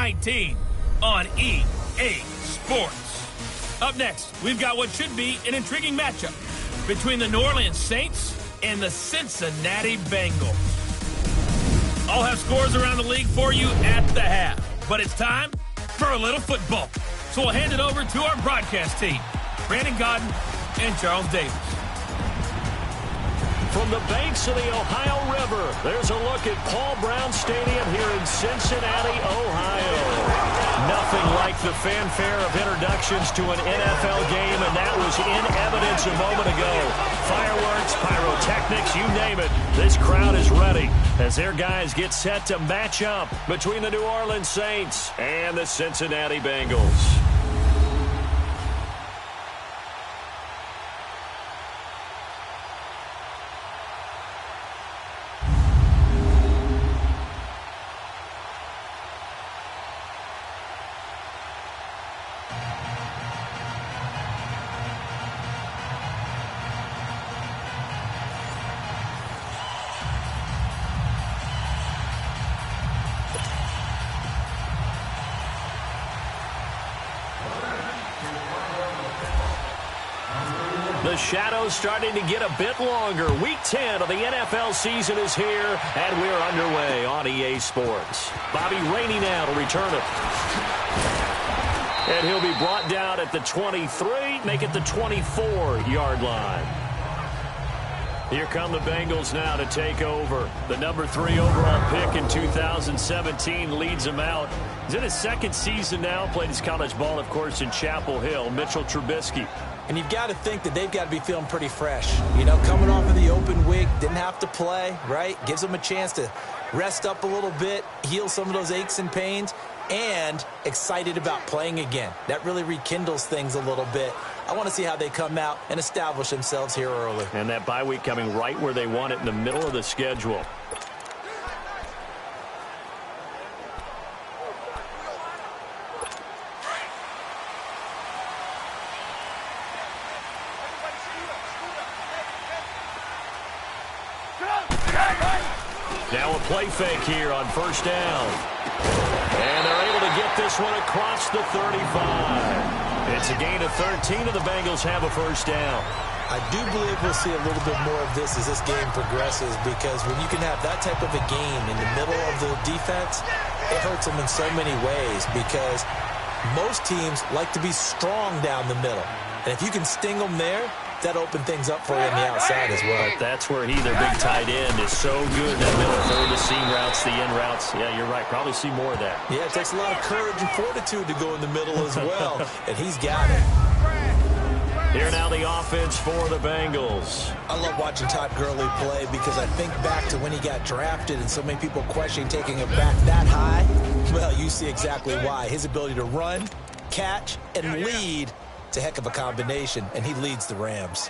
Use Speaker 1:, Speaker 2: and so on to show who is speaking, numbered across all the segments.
Speaker 1: 19 on EA Sports. Up next, we've got what should be an intriguing matchup between the New Orleans Saints and the Cincinnati Bengals. I'll have scores around the league for you at the half, but it's time for a little football. So we'll hand it over to our broadcast team, Brandon Godden and Charles Davis.
Speaker 2: From the banks of the Ohio River, there's a look at Paul Brown Stadium here in Cincinnati, Ohio. Nothing like the fanfare of introductions to an NFL game, and that was in evidence a moment ago. Fireworks, pyrotechnics, you name it. This crowd is ready as their guys get set to match up between the New Orleans Saints and the Cincinnati Bengals. The shadow's starting to get a bit longer. Week 10 of the NFL season is here, and we're underway on EA Sports. Bobby Rainey now to return it. And he'll be brought down at the 23, make it the 24-yard line. Here come the Bengals now to take over. The number 3 overall pick in 2017 leads them out. He's in his second season now, played his college ball, of course, in Chapel Hill. Mitchell Trubisky.
Speaker 3: And you've got to think that they've got to be feeling pretty fresh. You know, coming off of the open week, didn't have to play, right? Gives them a chance to rest up a little bit, heal some of those aches and pains, and excited about playing again. That really rekindles things a little bit. I want to see how they come out and establish themselves here early.
Speaker 2: And that bye week coming right where they want it in the middle of the schedule. Now a play fake here on first down. And they're able to get this one across the 35. It's a gain of 13, and the Bengals have a first down.
Speaker 3: I do believe we'll see a little bit more of this as this game progresses, because when you can have that type of a game in the middle of the defense, it hurts them in so many ways, because most teams like to be strong down the middle. And if you can sting them there, that open things up for you on the outside as well.
Speaker 2: But that's where their big tight end, is so good in that middle third, the seam routes, the in routes. Yeah, you're right. Probably see more of that.
Speaker 3: Yeah, it takes a lot of courage and fortitude to go in the middle as well, and he's got it.
Speaker 2: Here now the offense for the Bengals.
Speaker 3: I love watching Todd Gurley play, because I think back to when he got drafted and so many people questioning taking him back that high. Well, you see exactly why. His ability to run, catch, and lead, it's a heck of a combination, and he leads the Rams.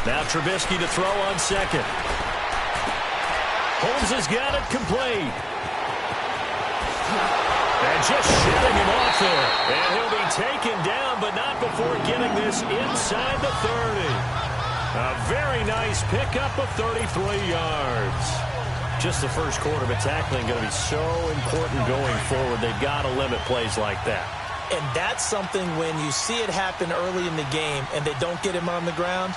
Speaker 2: Now Trubisky to throw on second. Holmes has got it complete. And just shipping him off there. And he'll be taken down, but not before getting this inside the 30. A very nice pickup of 33 yards. Just the first quarter, but tackling going to be so important going forward. They've got to limit plays like that.
Speaker 3: And that's something when you see it happen early in the game and they don't get him on the ground,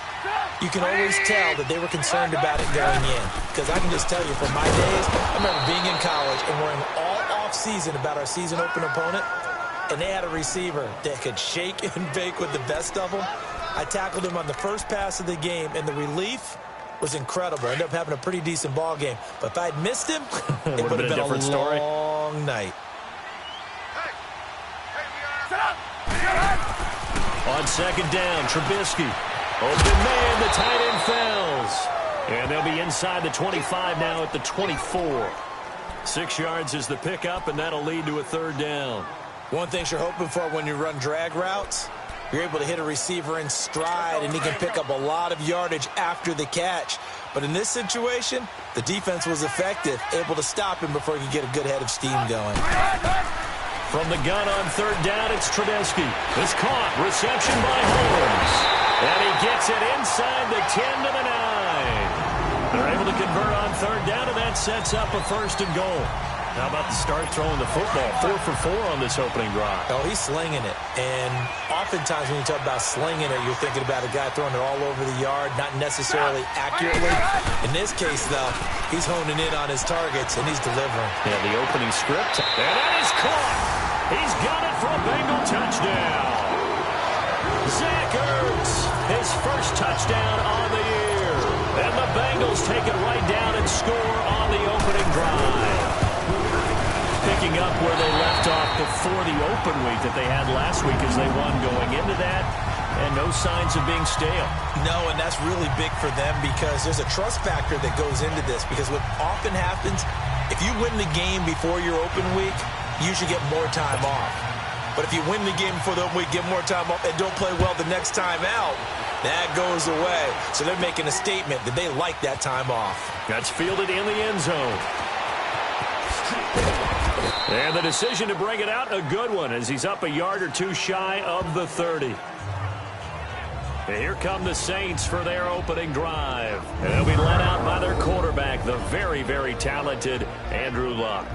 Speaker 3: you can always tell that they were concerned about it going in. Because I can just tell you, from my days, I remember being in college and worrying all off-season about our season open opponent, and they had a receiver that could shake and bake with the best of them. I tackled him on the first pass of the game, and the relief was incredible. I ended up having a pretty decent ball game. But if I'd missed him, it would have been a different story. Long night.
Speaker 2: On second down, Trubisky. Open man, the tight end falls. And they'll be inside the 25 now at the 24. 6 yards is the pickup, and that'll lead to a third down.
Speaker 3: One thing you're hoping for when you run drag routes, you're able to hit a receiver in stride, and he can pick up a lot of yardage after the catch. But in this situation, the defense was effective, able to stop him before he could get a good head of steam going.
Speaker 2: From the gun on third down, it's Trubisky. It's caught. Reception by Holmes. And he gets it inside the 10 to the 9. They're able to convert on third down, and that sets up a 1st and goal. How about the start throwing the football? 4 for 4 on this opening drive.
Speaker 3: Oh, he's slinging it. And oftentimes when you talk about slinging it, you're thinking about a guy throwing it all over the yard, not necessarily accurately. In this case, though, he's honing in on his targets, and he's delivering.
Speaker 2: Yeah, the opening script. And that is caught. He's got it for a Bengal touchdown. Zach Ertz, his first touchdown on the year. And the Bengals take it right down and score on the opening drive. Picking up where they left off before the open week that they had last week as they won going into that, and no signs of being stale.
Speaker 3: No, and that's really big for them because there's a trust factor that goes into this, because what often happens, if you win the game before your open week, you should get more time off. But if you win the game before the open week, get more time off, and don't play well the next time out, that goes away. So they're making a statement that they like that time off.
Speaker 2: That's fielded in the end zone. And the decision to bring it out, a good one, as he's up a yard or two shy of the 30. And here come the Saints for their opening drive. And they'll be led out by their quarterback, the very, very talented Andrew Luck.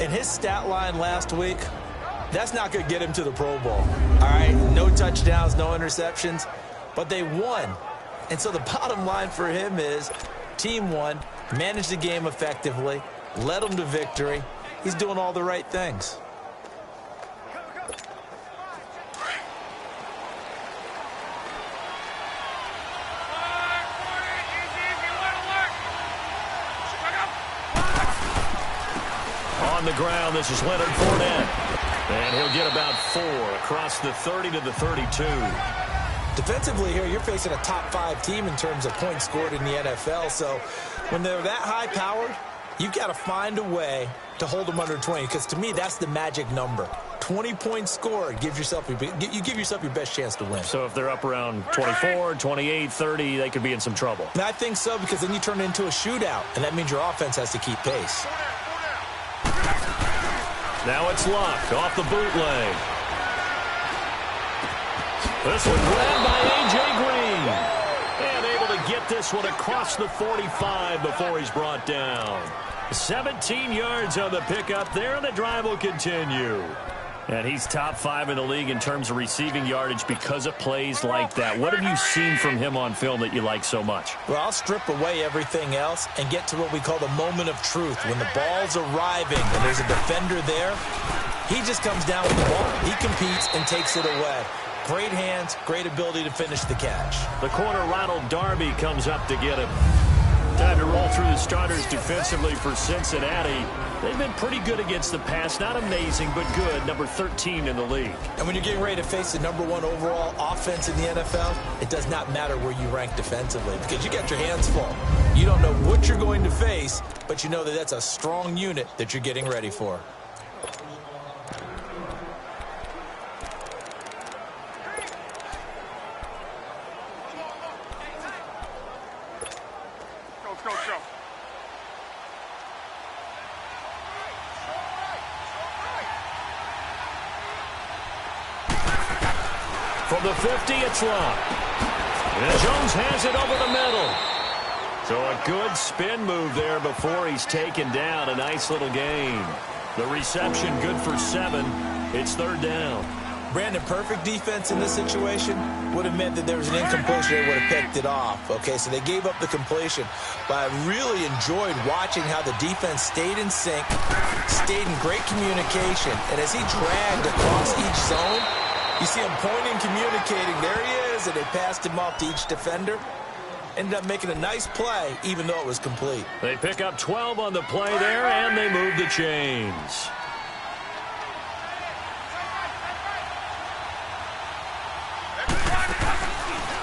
Speaker 3: And his stat line last week, that's not going to get him to the Pro Bowl. All right, no touchdowns, no interceptions, but they won. And so the bottom line for him is team won, managed the game effectively, led them to victory. He's doing all the right things.
Speaker 2: On the ground, this is Leonard Fournette. And he'll get about 4 across the 30 to the 32.
Speaker 3: Defensively here, you're facing a top 5 team in terms of points scored in the NFL. So when they're that high-powered, you've got to find a way to hold them under 20, because to me, that's the magic number. 20 points scored, you give yourself your best chance to win.
Speaker 2: So if they're up around 24, 28, 30, they could be in some trouble.
Speaker 3: And I think so, because then you turn it into a shootout, and that means your offense has to keep pace.
Speaker 2: Now it's Luck off the bootleg. This one grabbed by A.J. Green. And able to get this one across the 45 before he's brought down. 17 yards on the pickup there, and the drive will continue. And he's top 5 in the league in terms of receiving yardage because of plays like that. What have you seen from him on film that you like so much?
Speaker 3: Well, I'll strip away everything else and get to what we call the moment of truth. When the ball's arriving and there's a defender there, he just comes down with the ball. He competes and takes it away. Great hands, great ability to finish the catch.
Speaker 2: The corner, Ronald Darby, comes up to get him. Time to roll through the starters defensively for Cincinnati. They've been pretty good against the pass. Not amazing, but good. Number 13 in the league.
Speaker 3: And when you're getting ready to face the number 1 overall offense in the NFL, it does not matter where you rank defensively, because you got your hands full. You don't know what you're going to face, but you know that that's a strong unit that you're getting ready for.
Speaker 2: From the 50, it's Luck. And Jones has it over the middle. So a good spin move there before he's taken down. A nice little gain. The reception good for 7. It's third down.
Speaker 3: Brandon, perfect defense in this situation would have meant that there was an incompletion. They would have picked it off. Okay, so they gave up the completion. But I really enjoyed watching how the defense stayed in sync, stayed in great communication. And as he dragged across each zone, you see him pointing, communicating. There he is, and they passed him off to each defender. Ended up making a nice play, even though it was complete. They
Speaker 2: pick up 12 on the play there, and they move the chains.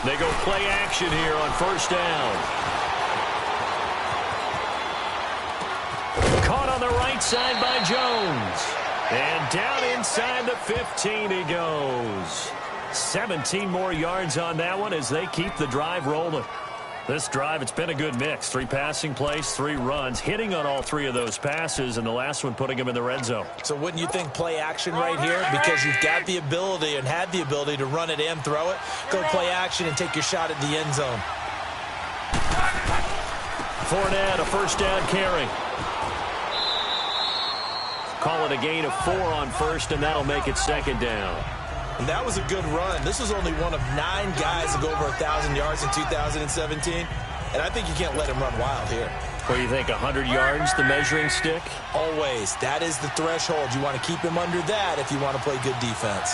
Speaker 2: They go play action here on first down. Caught on the right side by Jones. And down inside the 15 he goes. 17 more yards on that one as they keep the drive rolling. This drive, it's been a good mix. 3 passing plays, 3 runs, hitting on all 3 of those passes, and the last one putting him in the red zone.
Speaker 3: So wouldn't you think play action right here? Because you've got the ability and had the ability to run it and throw it. Go play action and take your shot at the end zone.
Speaker 2: Fournette, a first down carry. Call it a gain of 4 on first, and that'll make it second down.
Speaker 3: And that was a good run. This was only one of 9 guys to go over 1,000 yards in 2017. And I think you can't let him run wild here.
Speaker 2: What do you think, 100 yards, the measuring stick?
Speaker 3: Always. That is the threshold. You want to keep him under that if you want to play good defense.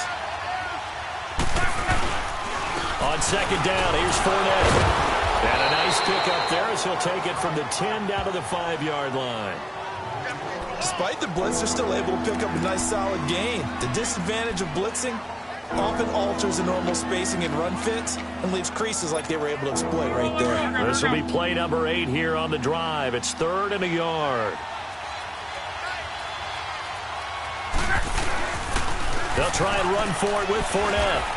Speaker 2: On second down, here's Fournette. And a nice pick up there as he'll take it from the 10 down to the 5-yard line.
Speaker 3: Despite the blitz, they're still able to pick up a nice solid gain. The disadvantage of blitzing often alters the normal spacing and run fits and leaves creases like they were able to exploit right there.
Speaker 2: This will be play number 8 here on the drive. It's 3rd and a yard. They'll try and run for it with Fournette.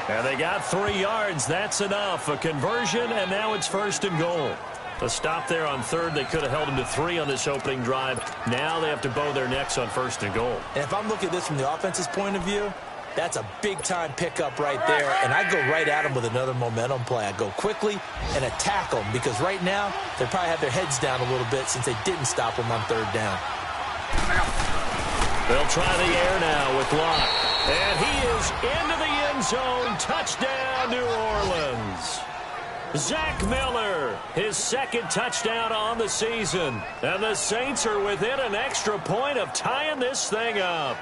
Speaker 2: And they got 3 yards. That's enough. A conversion, and now it's 1st and goal. The stop there on 3rd, they could have held him to 3 on this opening drive. Now they have to bow their necks on 1st and goal.
Speaker 3: And if I'm looking at this from the offense's point of view, that's a big-time pickup right there, and I go right at them with another momentum play. I go quickly and attack them because right now they probably have their heads down a little bit since they didn't stop them on 3rd down.
Speaker 2: They'll try the air now with Locke. And he is into the end zone. Touchdown, New Orleans. Zach Miller, his 2nd touchdown on the season. And the Saints are within an extra point of tying this thing up.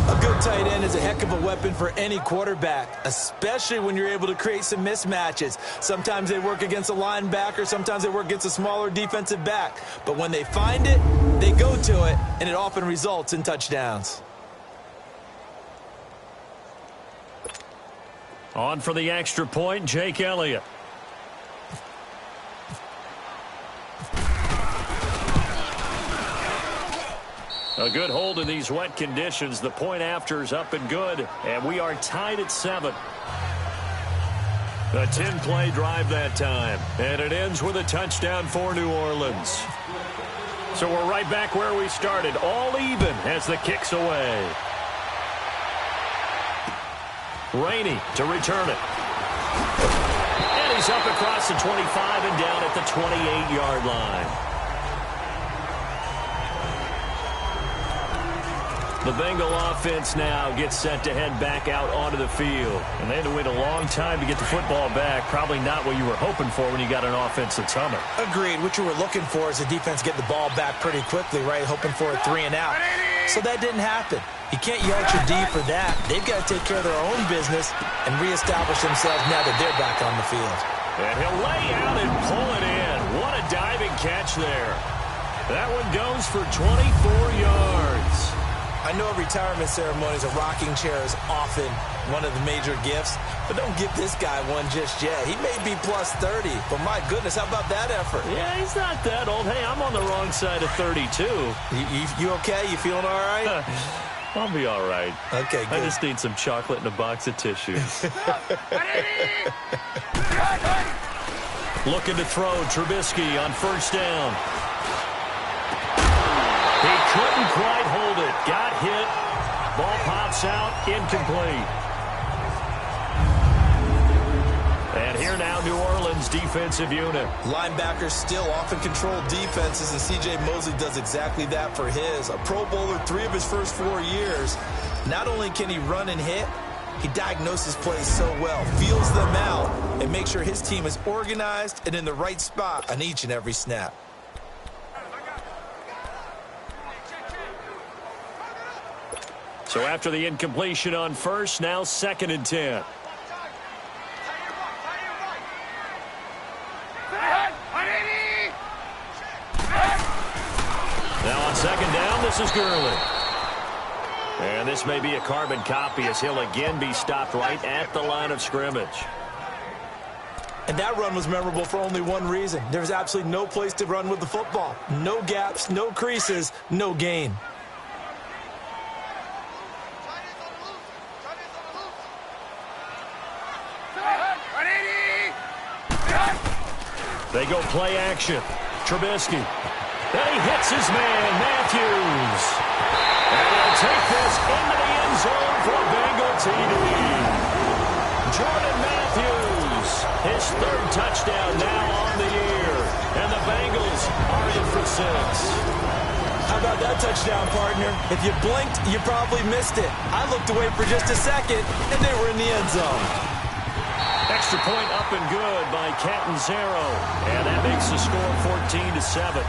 Speaker 3: A good tight end is a heck of a weapon for any quarterback, especially when you're able to create some mismatches. Sometimes they work against a linebacker, sometimes they work against a smaller defensive back. But when they find it, they go to it, and it often results in touchdowns.
Speaker 2: On for the extra point, Jake Elliott. A good hold in these wet conditions. The point after is up and good, and we are tied at 7. A 10-play drive that time, and it ends with a touchdown for New Orleans. So we're right back where we started, all even as the kick's away. Rainey to return it. And he's up across the 25 and down at the 28-yard line. The Bengal offense now gets set to head back out onto the field. And they had to wait a long time to get the football back. Probably not what you were hoping for when you got an offense that's humming.
Speaker 3: Agreed. What you were looking for is the defense get the ball back pretty quickly, right? Hoping for a 3 and out. So that didn't happen. You can't yell at your D for that. They've got to take care of their own business and reestablish themselves now that they're back on the field.
Speaker 2: And he'll lay out and pull it in. What a diving catch there. That one goes for 24 yards.
Speaker 3: I know retirement ceremonies, a rocking chair is often one of the major gifts, but don't give this guy one just yet. He may be plus 30, but my goodness, how about that effort?
Speaker 2: Yeah, he's not that old. Hey, I'm on the wrong side of 32.
Speaker 3: You okay? You feeling all right?
Speaker 2: I'll be all right.
Speaker 3: Okay, good.
Speaker 2: I just need some chocolate and a box of tissues. Looking to throw, Trubisky on 1st down. He couldn't quite hold it. Got hit. Ball pops out. Incomplete. And here now, New Orleans defensive unit.
Speaker 3: Linebackers still often control defenses, and C.J. Mosley does exactly that for his. A Pro Bowler 3 of his first 4 years. Not only can he run and hit, he diagnoses plays so well, feels them out, and makes sure his team is organized and in the right spot on each and every snap.
Speaker 2: So after the incompletion on 1st, now 2nd and 10. Now on 2nd down, this is Gurley. And this may be a carbon copy as he'll again be stopped right at the line of scrimmage.
Speaker 3: And that run was memorable for only one reason. There was absolutely no place to run with the football. No gaps, no creases, no gain.
Speaker 2: They go play action. Trubisky. Then he hits his man, Matthews. And he'll take this into the end zone for a Bengal TD. Jordan Matthews, his third touchdown now on the year. And the Bengals are in for 6.
Speaker 3: How about that touchdown, partner? If you blinked, you probably missed it. I looked away for just a second, and they were in the end zone.
Speaker 2: Extra point up and good by Catanzaro. And that makes the score 14-7.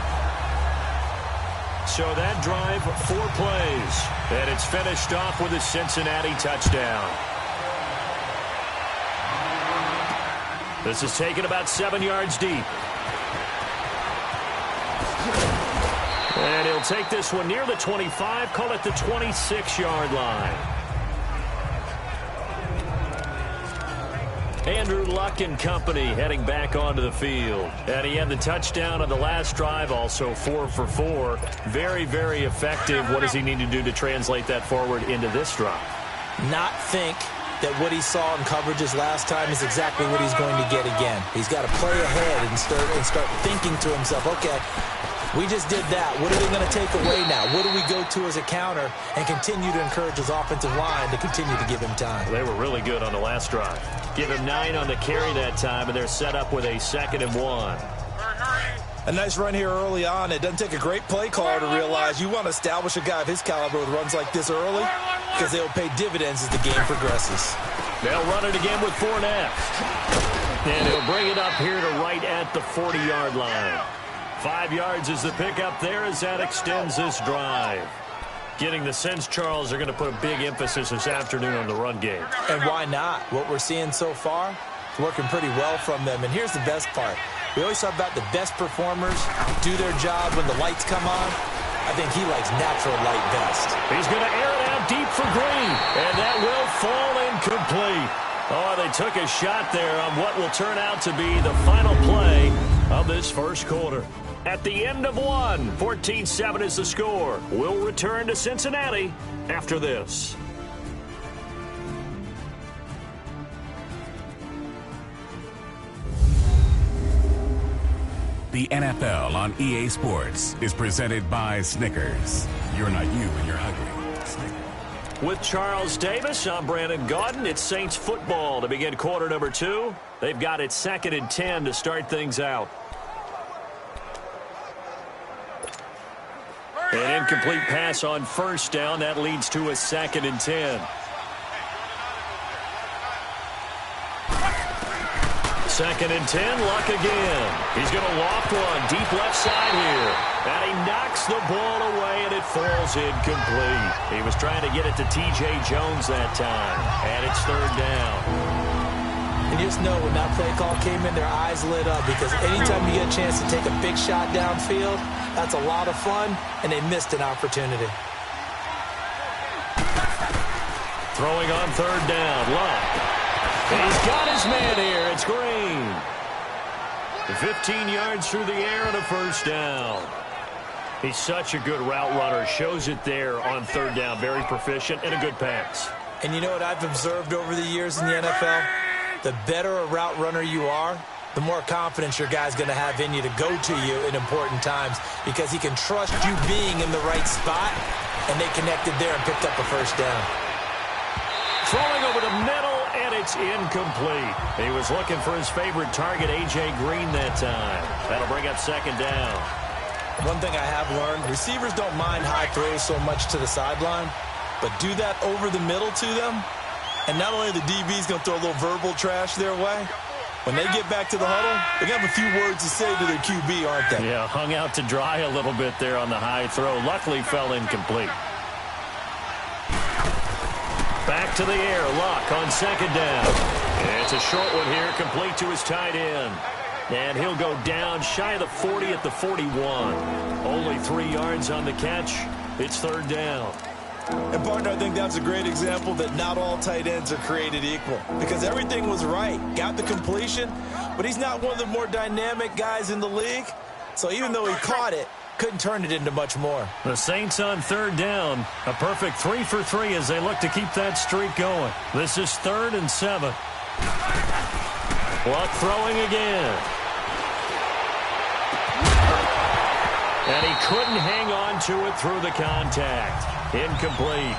Speaker 2: So that drive, 4 plays. And it's finished off with a Cincinnati touchdown. This is taken about 7 yards deep. And he'll take this one near the 25, call it the 26-yard line. Andrew Luck and company heading back onto the field. And he had the touchdown on the last drive, also 4 for 4. Very, very effective. What does he need to do to translate that forward into this drive?
Speaker 3: Not think that what he saw in coverages last time is exactly what he's going to get again. He's got to play ahead and start thinking to himself, okay, we just did that. What are they going to take away now? What do we go to as a counter? And continue to encourage his offensive line to continue to give him time.
Speaker 2: They were really good on the last drive. Give him 9 on the carry that time, and they're set up with a 2nd and 1.
Speaker 3: A nice run here early on. It doesn't take a great play caller to realize you want to establish a guy of his caliber with runs like this early because they'll pay dividends as the game progresses.
Speaker 2: They'll run it again with Fournette. And he'll bring it up here to right at the 40-yard line. 5 yards is the pickup there as that extends this drive. Getting the sense, Charles, they're going to put a big emphasis this afternoon on the run game.
Speaker 3: And why not? What we're seeing so far is working pretty well from them. And here's the best part. We always talk about the best performers do their job when the lights come on. I think he likes natural light best.
Speaker 2: He's going to air it out deep for Green. And that will fall incomplete. Oh, they took a shot there on what will turn out to be the final play of this first quarter. At the end of 1, 14-7 is the score. We'll return to Cincinnati after this.
Speaker 4: The NFL on EA Sports is presented by Snickers. You're not you when you're hungry. Snickers.
Speaker 2: With Charles Davis, I'm Brandon Gaudin. It's Saints football to begin quarter number 2. They've got it 2nd and 10 to start things out. An incomplete pass on first down. That leads to a 2nd and 10. 2nd and 10, Luck again. He's going to loft one deep left side here. And he knocks the ball away, and it falls incomplete. He was trying to get it to T.J. Jones that time. And it's 3rd down.
Speaker 3: And you just know when that play call came in, their eyes lit up because anytime you get a chance to take a big shot downfield, that's a lot of fun, and they missed an opportunity.
Speaker 2: Throwing on 3rd down, Luck. He's got his man here. It's Green. 15 yards through the air and a first down. He's such a good route runner. Shows it there on 3rd down. Very proficient and a good pass.
Speaker 3: And you know what I've observed over the years in the NFL? The better a route runner you are, the more confidence your guy's going to have in you to go to you in important times because he can trust you being in the right spot, and they connected there and picked up a first down.
Speaker 2: Throwing over the middle, and it's incomplete. He was looking for his favorite target, A.J. Green, that time. That'll bring up 2nd down.
Speaker 3: One thing I have learned, receivers don't mind high throws so much to the sideline, but do that over the middle to them, and not only the DB's going to throw a little verbal trash their way, when they get back to the huddle, they're going to have a few words to say to their QB, aren't they?
Speaker 2: Yeah, hung out to dry a little bit there on the high throw. Luckily fell incomplete. Back to the air, Luck on 2nd down. It's a short one here, complete to his tight end. And he'll go down shy of the 40 at the 41. Only 3 yards on the catch. It's 3rd down.
Speaker 3: And, partner, I think that's a great example that not all tight ends are created equal because everything was right. Got the completion, but he's not one of the more dynamic guys in the league. So even though he caught it, couldn't turn it into much more.
Speaker 2: The Saints on 3rd down. A perfect 3 for 3 as they look to keep that streak going. This is 3rd and 7. Luck throwing again. And he couldn't hang on to it through the contact. Incomplete.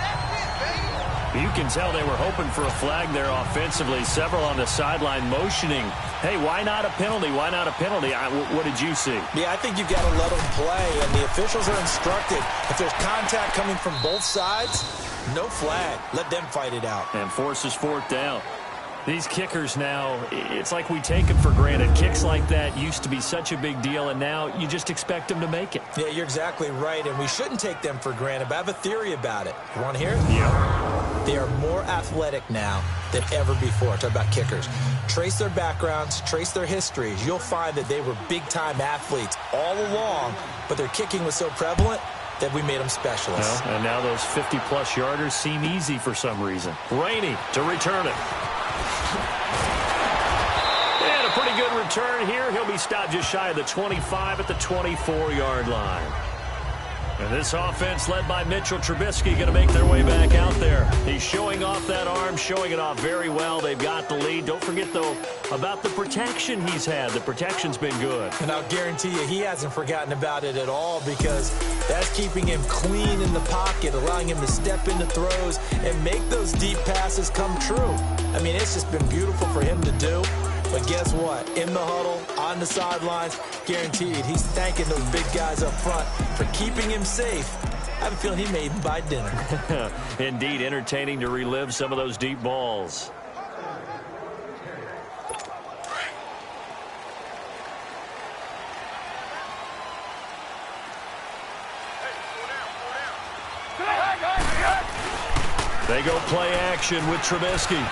Speaker 2: You can tell they were hoping for a flag there offensively. Several on the sideline motioning, hey, why not a penalty? Why not a penalty? What did you see?
Speaker 3: Yeah, I think you've got to let them play, and the officials are instructed. If there's contact coming from both sides, no flag. Let them fight it out.
Speaker 2: And forces fourth down. These kickers now, it's like we take them for granted. Kicks like that used to be such a big deal, and now you just expect them to make it.
Speaker 3: Yeah, you're exactly right, and we shouldn't take them for granted, but I have a theory about it. You want to hear it?
Speaker 2: Yeah.
Speaker 3: They are more athletic now than ever before. Talk about kickers. Trace their backgrounds, trace their histories. You'll find that they were big-time athletes all along, but their kicking was so prevalent that we made them specialists.
Speaker 2: Well, and now those 50-plus yarders seem easy for some reason. Rainey to return it. And a pretty good return here. He'll be stopped just shy of the 25 at the 24-yard line. And this offense led by Mitchell Trubisky going to make their way back out there. He's showing off that arm, showing it off very well. They've got the lead. Don't forget, though, about the protection he's had. The protection's been good.
Speaker 3: And I'll guarantee you he hasn't forgotten about it at all, because that's keeping him clean in the pocket, allowing him to step into throws and make those deep passes come true. I mean, it's just been beautiful for him to do. But guess what? In the huddle, on the sidelines, guaranteed he's thanking those big guys up front for keeping him safe. I have a feeling he may even buy dinner.
Speaker 2: Indeed, entertaining to relive some of those deep balls. They go play action with Trubisky.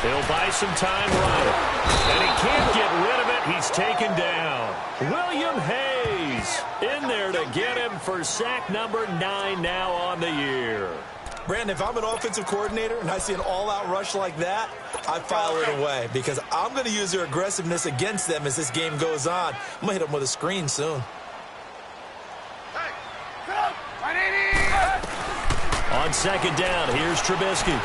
Speaker 2: He'll buy some time running. And he can't get rid of it. He's taken down. William Hayes in there to get him for sack number 9 now on the year.
Speaker 3: Brandon, if I'm an offensive coordinator and I see an all-out rush like that, I file it away, because I'm going to use their aggressiveness against them as this game goes on. I'm going to hit them with a screen soon.
Speaker 2: On second down, here's Trubisky.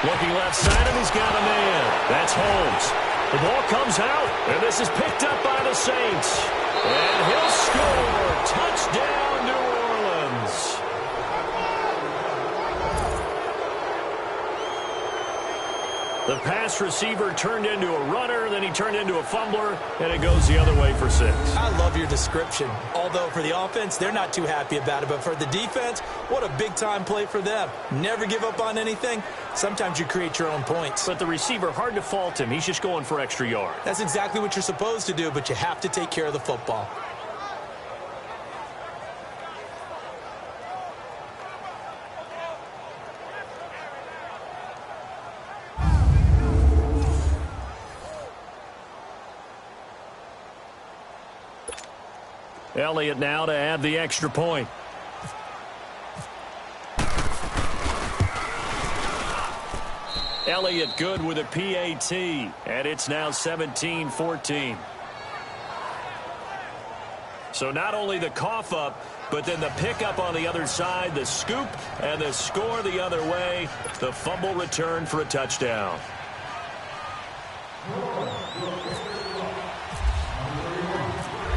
Speaker 2: Looking left side of him, he's got a man. That's Holmes. The ball comes out, and this is picked up by the Saints. And he'll score. Touchdown, New Orleans. The pass receiver turned into a runner, then he turned into a fumbler, and it goes the other way for 6.
Speaker 3: I love your description. Although for the offense, they're not too happy about it. But for the defense, what a big-time play for them. Never give up on anything. Sometimes you create your own points.
Speaker 2: But the receiver, hard to fault him. He's just going for extra yards.
Speaker 3: That's exactly what you're supposed to do, but you have to take care of the football.
Speaker 2: Elliott now to add the extra point. Elliott good with a PAT, and it's now 17-14. So not only the cough up, but then the pickup on the other side, the scoop, and the score the other way. The fumble return for a touchdown.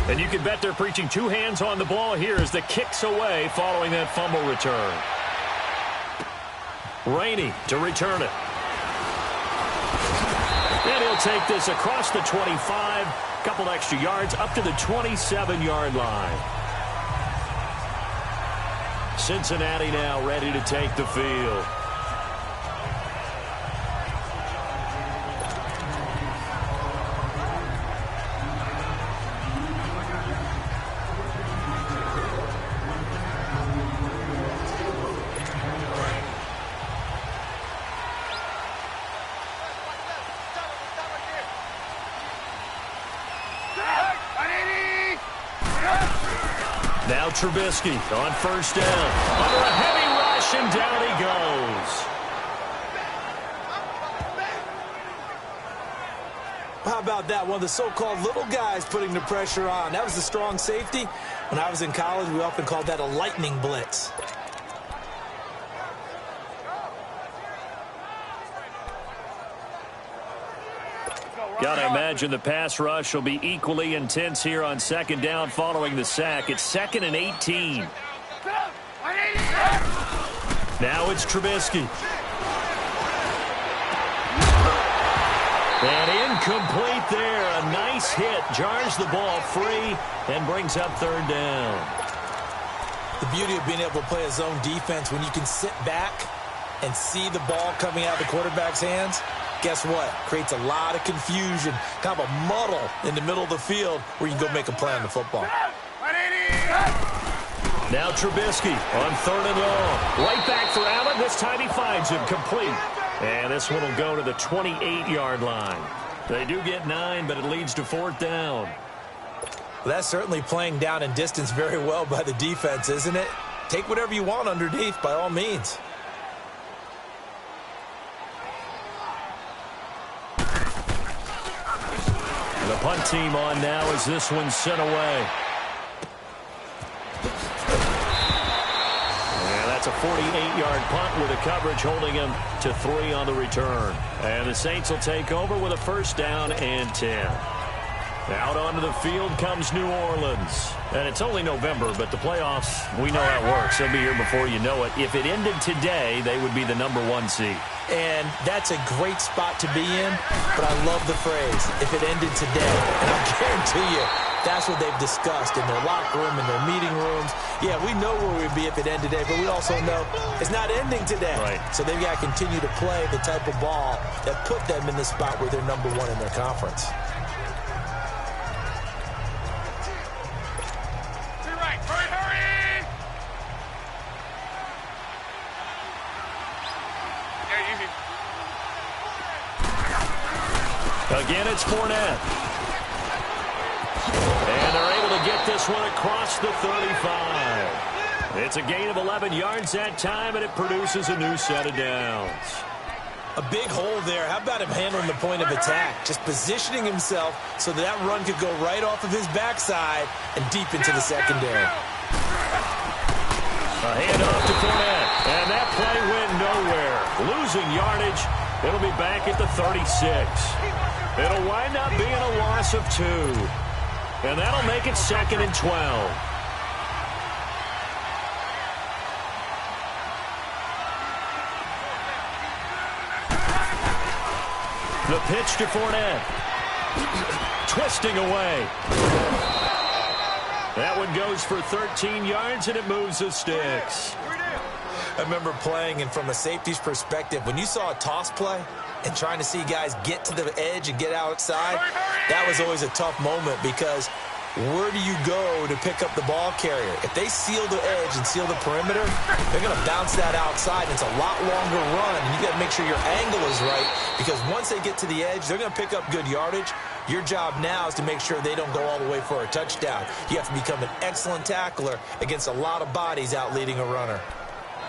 Speaker 2: And you can bet they're preaching 2 hands on the ball here as the kick's away following that fumble return. Rainey to return it. And he'll take this across the 25, couple extra yards up to the 27-yard line. Cincinnati now ready to take the field. Now Trubisky on first down. Under a heavy rush, and down he goes.
Speaker 3: How about that? One of the so-called little guys putting the pressure on. That was the strong safety. When I was in college, we often called that a lightning blitz.
Speaker 2: Gotta imagine the pass rush will be equally intense here on second down following the sack. It's 2nd and 18. Now it's Trubisky. And incomplete there. A nice hit. Jars the ball free and brings up 3rd down.
Speaker 3: The beauty of being able to play a zone defense when you can sit back and see the ball coming out of the quarterback's hands, guess what? Creates a lot of confusion, kind of a muddle in the middle of the field where you can go make a play on the football.
Speaker 2: Now Trubisky on 3rd and long. Right back for Allen. This time he finds him complete. And this one will go to the 28-yard line. They do get 9, but it leads to 4th down.
Speaker 3: Well, that's certainly playing down and distance very well by the defense, isn't it? Take whatever you want underneath, by all means.
Speaker 2: The punt team on now as this one's sent away. And that's a 48-yard punt with a coverage holding him to 3 on the return. And the Saints will take over with a 1st down and 10. Out onto the field comes New Orleans. And it's only November, but the playoffs, we know how it works. They'll be here before you know it. If it ended today, they would be the number 1 seed.
Speaker 3: And that's a great spot to be in, but I love the phrase, if it ended today. And I guarantee you, that's what they've discussed in their locker room, in their meeting rooms. Yeah, we know where we'd be if it ended today, but we also know it's not ending today.
Speaker 2: Right.
Speaker 3: So they've got to continue to play the type of ball that put them in the spot where they're number 1 in their conference.
Speaker 2: Again, it's Fournette. And they're able to get this one across the 35. It's a gain of 11 yards that time, and it produces a new set of downs.
Speaker 3: A big hole there. How about him handling the point of attack? Just positioning himself so that run could go right off of his backside and deep into the secondary.
Speaker 2: A handoff to Fournette, and that play went nowhere. Losing yardage. It'll be back at the 36. It'll wind up being a loss of 2. And that'll make it 2nd and 12. The pitch to Fournette. Twisting away. That one goes for 13 yards, and it moves the sticks.
Speaker 3: I remember playing, and from a safety's perspective, when you saw a toss play and trying to see guys get to the edge and get outside, that was always a tough moment because where do you go to pick up the ball carrier? If they seal the edge and seal the perimeter, they're going to bounce that outside. It's a lot longer run, and you got to make sure your angle is right because once they get to the edge, they're going to pick up good yardage. Your job now is to make sure they don't go all the way for a touchdown. You have to become an excellent tackler against a lot of bodies out leading a runner.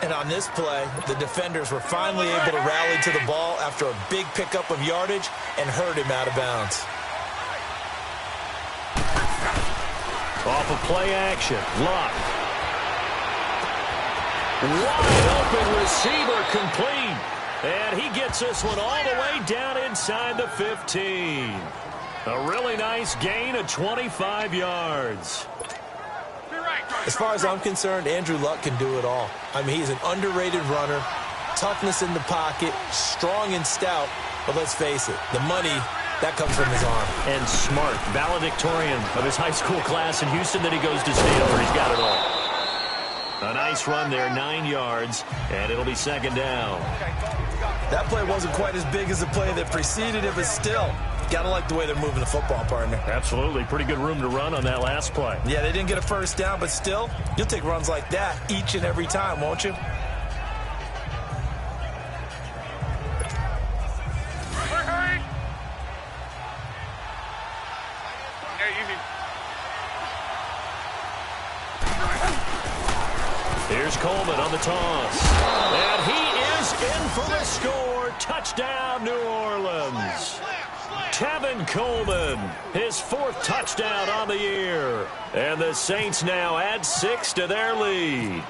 Speaker 3: And on this play, the defenders were finally able to rally to the ball after a big pickup of yardage and hurt him out of bounds.
Speaker 2: Off of play action. Luck. Wide open receiver complete. And he gets this one all the way down inside the 15. A really nice gain of 25 yards.
Speaker 3: As far as I'm concerned, Andrew Luck can do it all. I mean, he's an underrated runner, toughness in the pocket, strong and stout. But let's face it, the money, that comes from his arm.
Speaker 2: And smart, valedictorian of his high school class in Houston that he goes to Stanford. He's got it all. A nice run there, 9 yards, and it'll be 2nd down.
Speaker 3: That play wasn't quite as big as the play that preceded it, but still, got to like the way they're moving the football, partner.
Speaker 2: Absolutely. Pretty good room to run on that last play.
Speaker 3: Yeah, they didn't get a 1st down, but still, you'll take runs like that each and every time, won't you?
Speaker 2: Here's Coleman on the toss. And he is in for the score. Touchdown, New Orleans. Tevin Coleman, his 4th touchdown on the year. And the Saints now add 6 to their lead.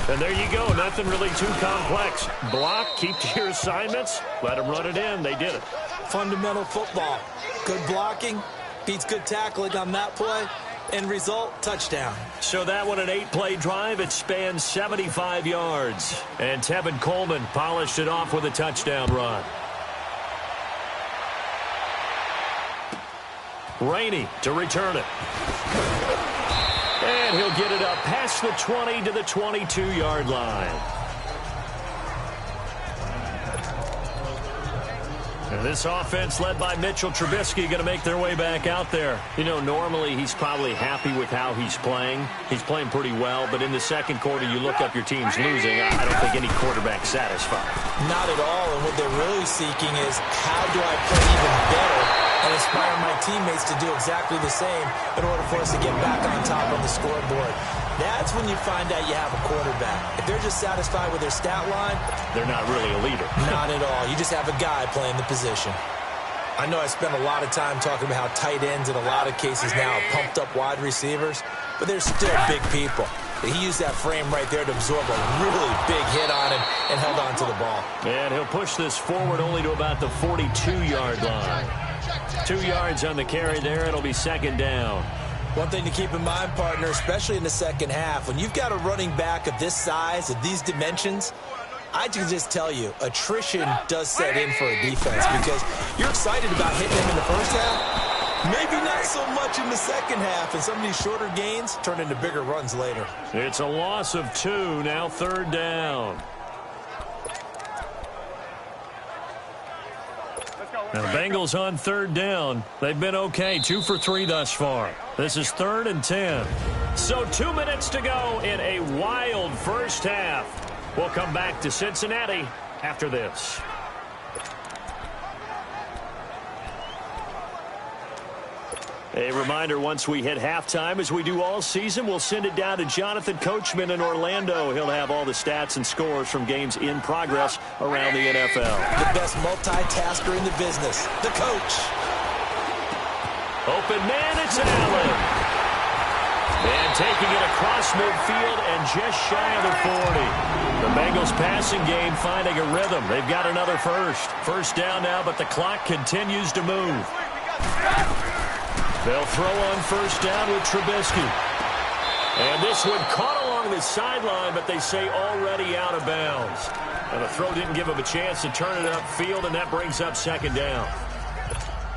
Speaker 2: And there you go. Nothing really too complex. Block, keep to your assignments, let them run it in. They did it.
Speaker 3: Fundamental football. Good blocking, beats good tackling on that play. End result, touchdown.
Speaker 2: So that one, an 8-play drive. It spans 75 yards. And Tevin Coleman polished it off with a touchdown run. Rainey to return it. And he'll get it up past the 20 to the 22-yard line. And this offense led by Mitchell Trubisky going to make their way back out there. You know, normally he's probably happy with how he's playing. He's playing pretty well, but in the second quarter you look up your team's losing. I don't think any quarterback's satisfied.
Speaker 3: Not at all, and what they're really seeking is how do I play even better and inspire my teammates to do exactly the same in order for us to get back on top on the scoreboard. That's when you find out you have a quarterback. If they're just satisfied with their stat line,
Speaker 2: they're not really a leader.
Speaker 3: Not at all. You just have a guy playing the position. I know I spent a lot of time talking about how tight ends in a lot of cases now are pumped up wide receivers, but they're still big people. He used that frame right there to absorb a really big hit on him and held on to the ball.
Speaker 2: And he'll push this forward only to about the 42-yard line. 2 yards on the carry there. It'll be second down.
Speaker 3: One thing to keep in mind, partner, especially in the second half, when you've got a running back of this size, of these dimensions, I can just tell you, attrition does set in for a defense because you're excited about hitting him in the first half, maybe not so much in the second half, and some of these shorter gains turn into bigger runs later.
Speaker 2: It's a loss of 2, now third down. Now the Bengals on third down. They've been okay, 2 for 3 thus far. This is 3rd and 10. So 2 minutes to go in a wild first half. We'll come back to Cincinnati after this. A reminder, once we hit halftime, as we do all season, we'll send it down to Jonathan Coachman in Orlando. He'll have all the stats and scores from games in progress around the NFL.
Speaker 3: The best multitasker in the business, the coach.
Speaker 2: Open man, it's Allen. And taking it across midfield and just shy of the 40. The Bengals passing game finding a rhythm. They've got another first. First down now, but the clock continues to move. They'll throw on first down with Trubisky. And this one caught along the sideline, but they say already out of bounds. And the throw didn't give him a chance to turn it upfield, and that brings up second down.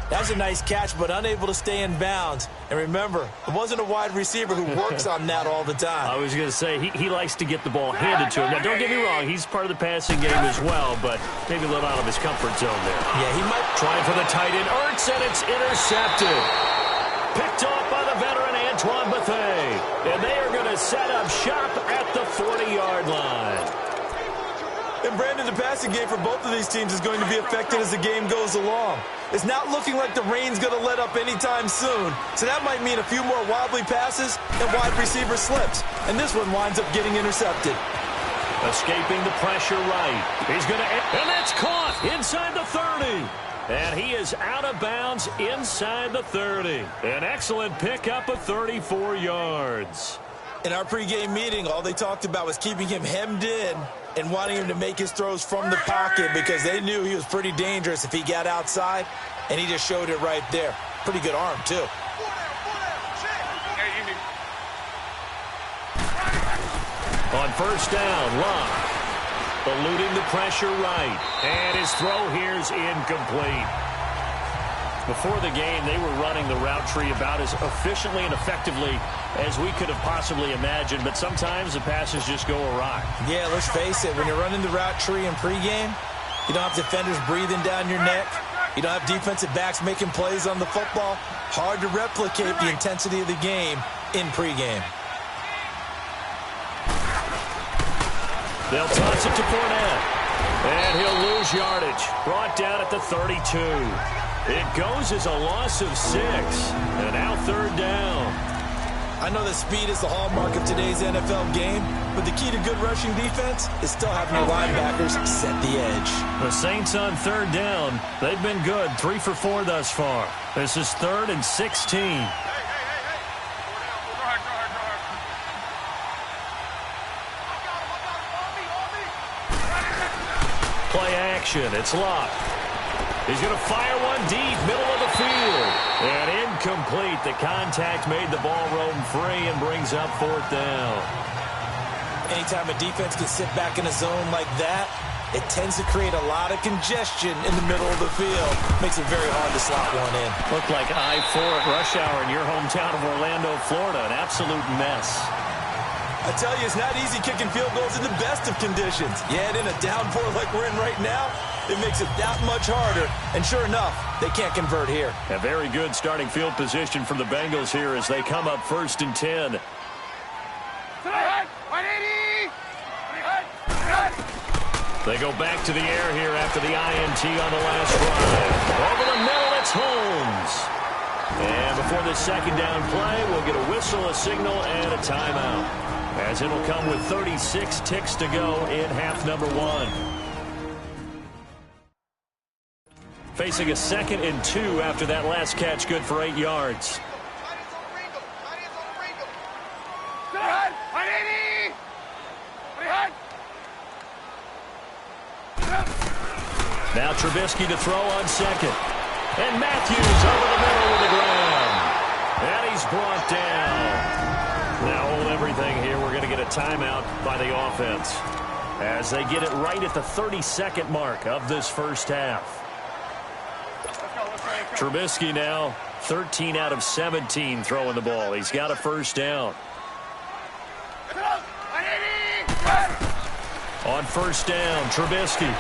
Speaker 3: That's a nice catch, but unable to stay in bounds. And remember, it wasn't a wide receiver who works on that all the time.
Speaker 2: I was going to say, he likes to get the ball handed to him. Now, don't get me wrong, he's part of the passing game as well, but maybe a little out of his comfort zone there.
Speaker 3: Yeah, he might.
Speaker 2: Trying for the tight end, Ertz, and it's intercepted. Picked off by the veteran Antoine Bethea. And they are going to set up shop at the 40-yard line.
Speaker 3: And Brandon, the passing game for both of these teams is going to be affected as the game goes along. It's not looking like the rain's going to let up anytime soon. So that might mean a few more wobbly passes and wide receiver slips. And this one winds up getting intercepted.
Speaker 2: Escaping the pressure right. He's going to, and that's caught inside the 30. And he is out of bounds inside the 30. An excellent pickup of 34 yards.
Speaker 3: In our pregame meeting, all they talked about was keeping him hemmed in and wanting him to make his throws from the pocket because they knew he was pretty dangerous if he got outside, and he just showed it right there. Pretty good arm, too.
Speaker 2: On first down, Locke eluding the pressure right, and his throw here's incomplete. Before the game, they were running the route tree about as efficiently and effectively as we could have possibly imagined, but sometimes the passes just go awry.
Speaker 3: Yeah, let's face it, when you're running the route tree in pregame, you don't have defenders breathing down your neck. You don't have defensive backs making plays on the football. Hard to replicate the intensity of the game in pregame.
Speaker 2: They'll toss it to Fournette, and he'll lose yardage. Brought down at the 32. It goes as a loss of 6, and now third down.
Speaker 3: I know that speed is the hallmark of today's NFL game, but the key to good rushing defense is still having your linebackers set the edge.
Speaker 2: The Saints on third down. They've been good, 3 for 4 thus far. This is 3rd and 16. Play action. It's Locke. He's going to fire one deep, middle of the field. And incomplete. The contact made the ball roam free and brings up fourth down.
Speaker 3: Anytime a defense can sit back in a zone like that, it tends to create a lot of congestion in the middle of the field. Makes it very hard to slot one in.
Speaker 2: Looked like I-4 at rush hour in your hometown of Orlando, Florida. An absolute mess.
Speaker 3: I tell you, it's not easy kicking field goals in the best of conditions. Yet in a downpour like we're in right now, it makes it that much harder. And sure enough, they can't convert here.
Speaker 2: A very good starting field position for the Bengals here as they come up 1st and 10. They go back to the air here after the INT on the last drive. Over the middle, it's Holmes. And before the second down play, we'll get a whistle, a signal, and a timeout, as it'll come with 36 ticks to go in half number 1. Facing a 2nd and 2 after that last catch, good for 8 yards. Now Trubisky to throw on second. And Matthews over the middle of the ground. And he's brought down. Now hold everything here. We're going to get a timeout by the offense as they get it right at the 32nd mark of this first half. Trubisky now 13 out of 17 throwing the ball. He's got a first down. On first down, Trubisky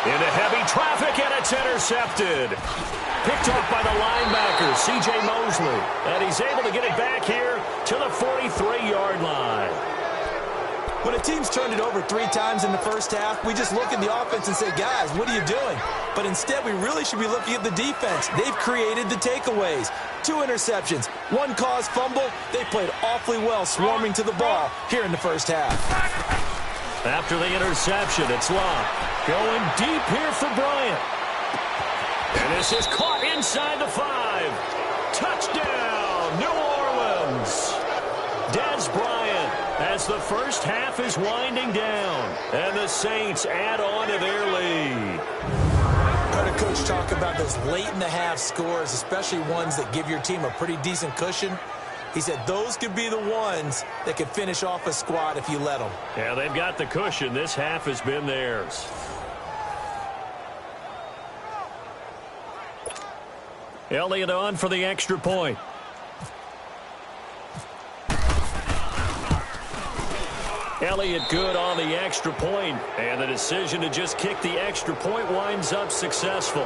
Speaker 2: into heavy traffic, and it's intercepted. Picked off by the linebacker, C.J. Mosley. And he's able to get it back here to the 43-yard line.
Speaker 3: When a team's turned it over 3 times in the first half, we just look at the offense and say, guys, what are you doing? But instead, we really should be looking at the defense. They've created the takeaways. 2 interceptions, 1 caused fumble. They played awfully well swarming to the ball here in the first half.
Speaker 2: After the interception, it's Locke. Going deep here for Bryant. And this is caught inside the 5. Touchdown, New Orleans. Dez Bryant as the first half is winding down. And the Saints add on to their lead.
Speaker 3: I heard a coach talk about those late-in-the-half scores, especially ones that give your team a pretty decent cushion. He said those could be the ones that could finish off a squad if you let them.
Speaker 2: Yeah, they've got the cushion. This half has been theirs. Elliott on for the extra point. Elliott good on the extra point, and the decision to just kick the extra point winds up successful.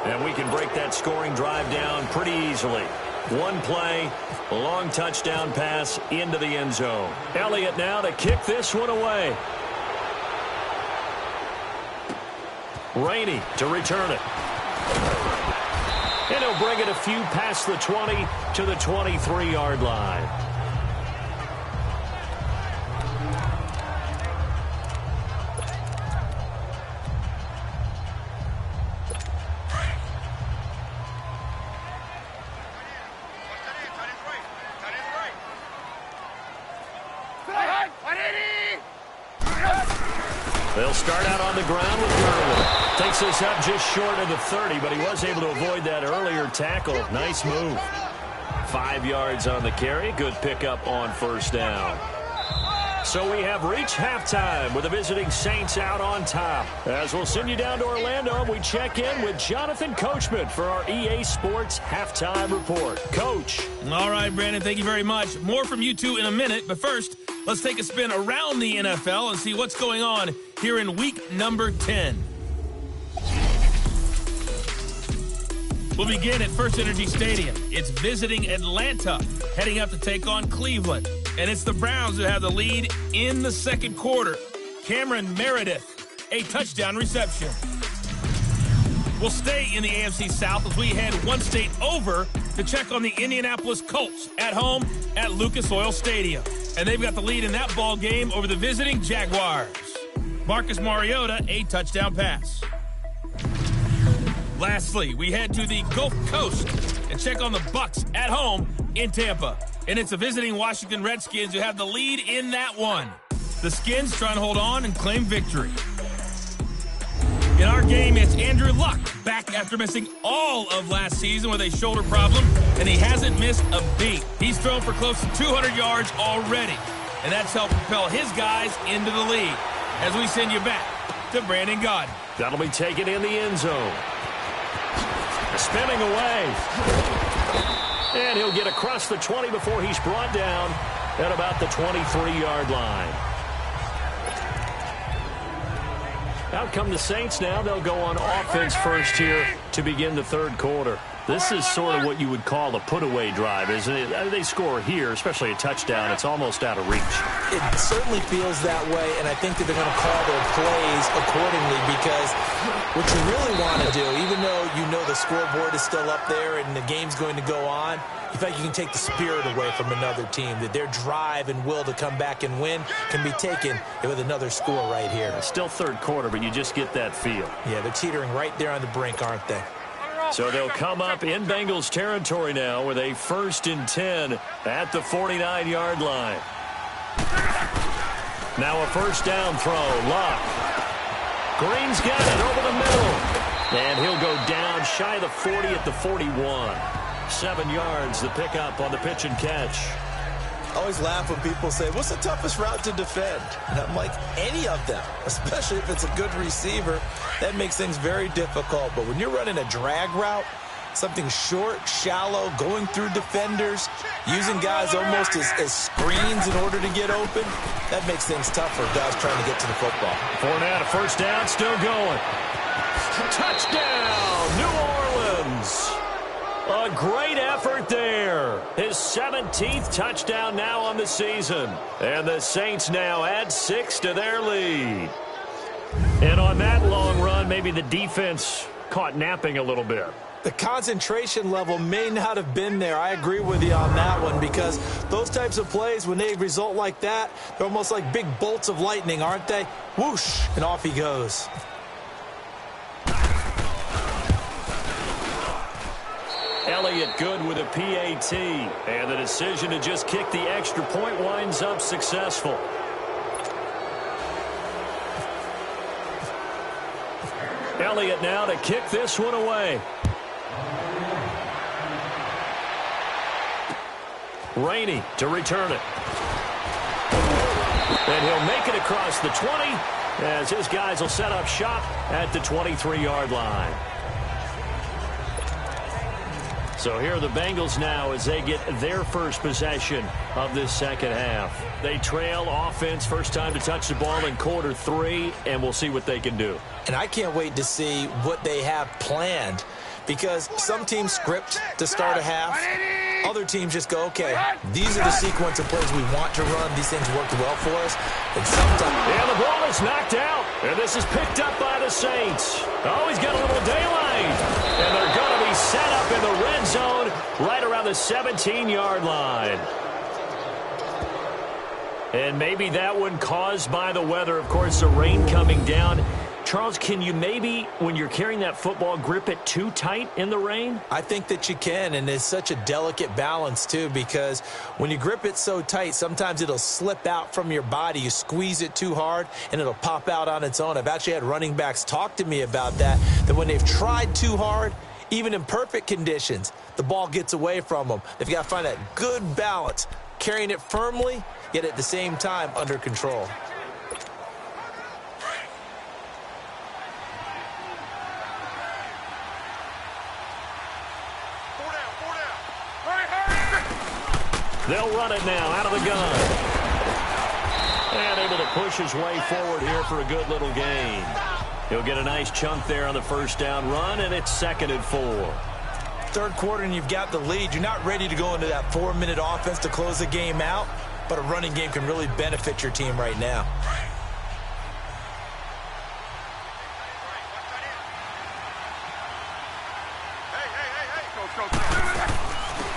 Speaker 2: And we can break that scoring drive down pretty easily. 1 play, a long touchdown pass into the end zone. Elliott now to kick this one away. Rainey to return it. And he'll bring it a few past the 20 to the 23-yard line. They'll start out on the ground with Gurley. Takes this up just short of the 30, but he was able to avoid that earlier tackle. Nice move. 5 yards on the carry. Good pickup on first down. So we have reached halftime with the visiting Saints out on top. As we'll send you down to Orlando, we check in with Jonathan Coachman for our EA Sports Halftime Report. Coach.
Speaker 1: All right, Brandon, thank you very much. More from you two in a minute, but first, let's take a spin around the NFL and see what's going on here in week number 10. We'll begin at First Energy Stadium. It's visiting Atlanta, heading up to take on Cleveland. And it's the Browns that have the lead in the second quarter. Cameron Meredith, a touchdown reception. We'll stay in the AFC South as we head one state over to check on the Indianapolis Colts at home at Lucas Oil Stadium. And they've got the lead in that ball game over the visiting Jaguars. Marcus Mariota, a touchdown pass. Lastly, we head to the Gulf Coast and check on the Bucs at home in Tampa. And it's the visiting Washington Redskins who have the lead in that one. The Skins trying to hold on and claim victory. In our game, it's Andrew Luck, back after missing all of last season with a shoulder problem, and he hasn't missed a beat. He's thrown for close to 200 yards already, and that's helped propel his guys into the lead. As we send you back to Brandon Gaudin.
Speaker 2: That'll be taken in the end zone. Spinning away. And he'll get across the 20 before he's brought down at about the 23-yard line. Out come the Saints now. They'll go on offense first here to begin the third quarter. This is sort of what you would call a put-away drive, isn't it? They score here, especially a touchdown. It's almost out of reach.
Speaker 3: It certainly feels that way, and I think that they're going to call their plays accordingly because what you really want to do, even though you know the scoreboard is still up there and the game's going to go on, you feel like you can take the spirit away from another team, that their drive and will to come back and win can be taken with another score right here.
Speaker 2: It's still third quarter, but you just get that feel.
Speaker 3: Yeah, they're teetering right there on the brink, aren't they?
Speaker 2: So they'll come up in Bengals territory now with a 1st and 10 at the 49-yard line. Now a first down throw. Luck. Green's got it over the middle. And he'll go down shy of the 40 at the 41. 7 yards, the pickup on the pitch and catch.
Speaker 3: I always laugh when people say, what's the toughest route to defend? And I'm like, any of them, especially if it's a good receiver. That makes things very difficult. But when you're running a drag route, something short, shallow, going through defenders, using guys almost as screens in order to get open, that makes things tough for guys trying to get to the football.
Speaker 2: Fournette, a first down, still going. Touchdown, New Orleans. A great effort there. His 17th touchdown now on the season. And the Saints now add 6 to their lead. And on that long run, maybe the defense caught napping a little bit.
Speaker 3: The concentration level may not have been there. I agree with you on that one because those types of plays, when they result like that, they're almost like big bolts of lightning, aren't they? Whoosh, and off he goes.
Speaker 2: Elliott good with a PAT. And the decision to just kick the extra point winds up successful. Elliott now to kick this one away. Rainey to return it. And he'll make it across the 20 as his guys will set up shop at the 23-yard line. So here are the Bengals now as they get their first possession of this second half. They trail offense, first time to touch the ball in quarter 3, and we'll see what they can do.
Speaker 3: And I can't wait to see what they have planned because some teams script to start a half. Other teams just go, okay, these are the sequence of plays we want to run. These things worked well for us. And sometimes...
Speaker 2: And the ball is knocked out. And this is picked up by the Saints. Oh, he's got a little daylight. And they're going to be set up in the red zone right around the 17-yard line. And maybe that one caused by the weather. Of course, the rain coming down. Charles, can you maybe, when you're carrying that football, grip it too tight in the rain?
Speaker 3: I think that you can, and it's such a delicate balance, too, because when you grip it so tight, sometimes it'll slip out from your body. You squeeze it too hard, and it'll pop out on its own. I've actually had running backs talk to me about that when they've tried too hard, even in perfect conditions, the ball gets away from them. They've got to find that good balance, carrying it firmly, yet at the same time under control.
Speaker 2: They'll run it now out of the gun. And able to push his way forward here for a good little gain. He'll get a nice chunk there on the first down run, and it's 2nd and 4.
Speaker 3: Third quarter and you've got the lead. You're not ready to go into that 4-minute offense to close the game out, but a running game can really benefit your team right now.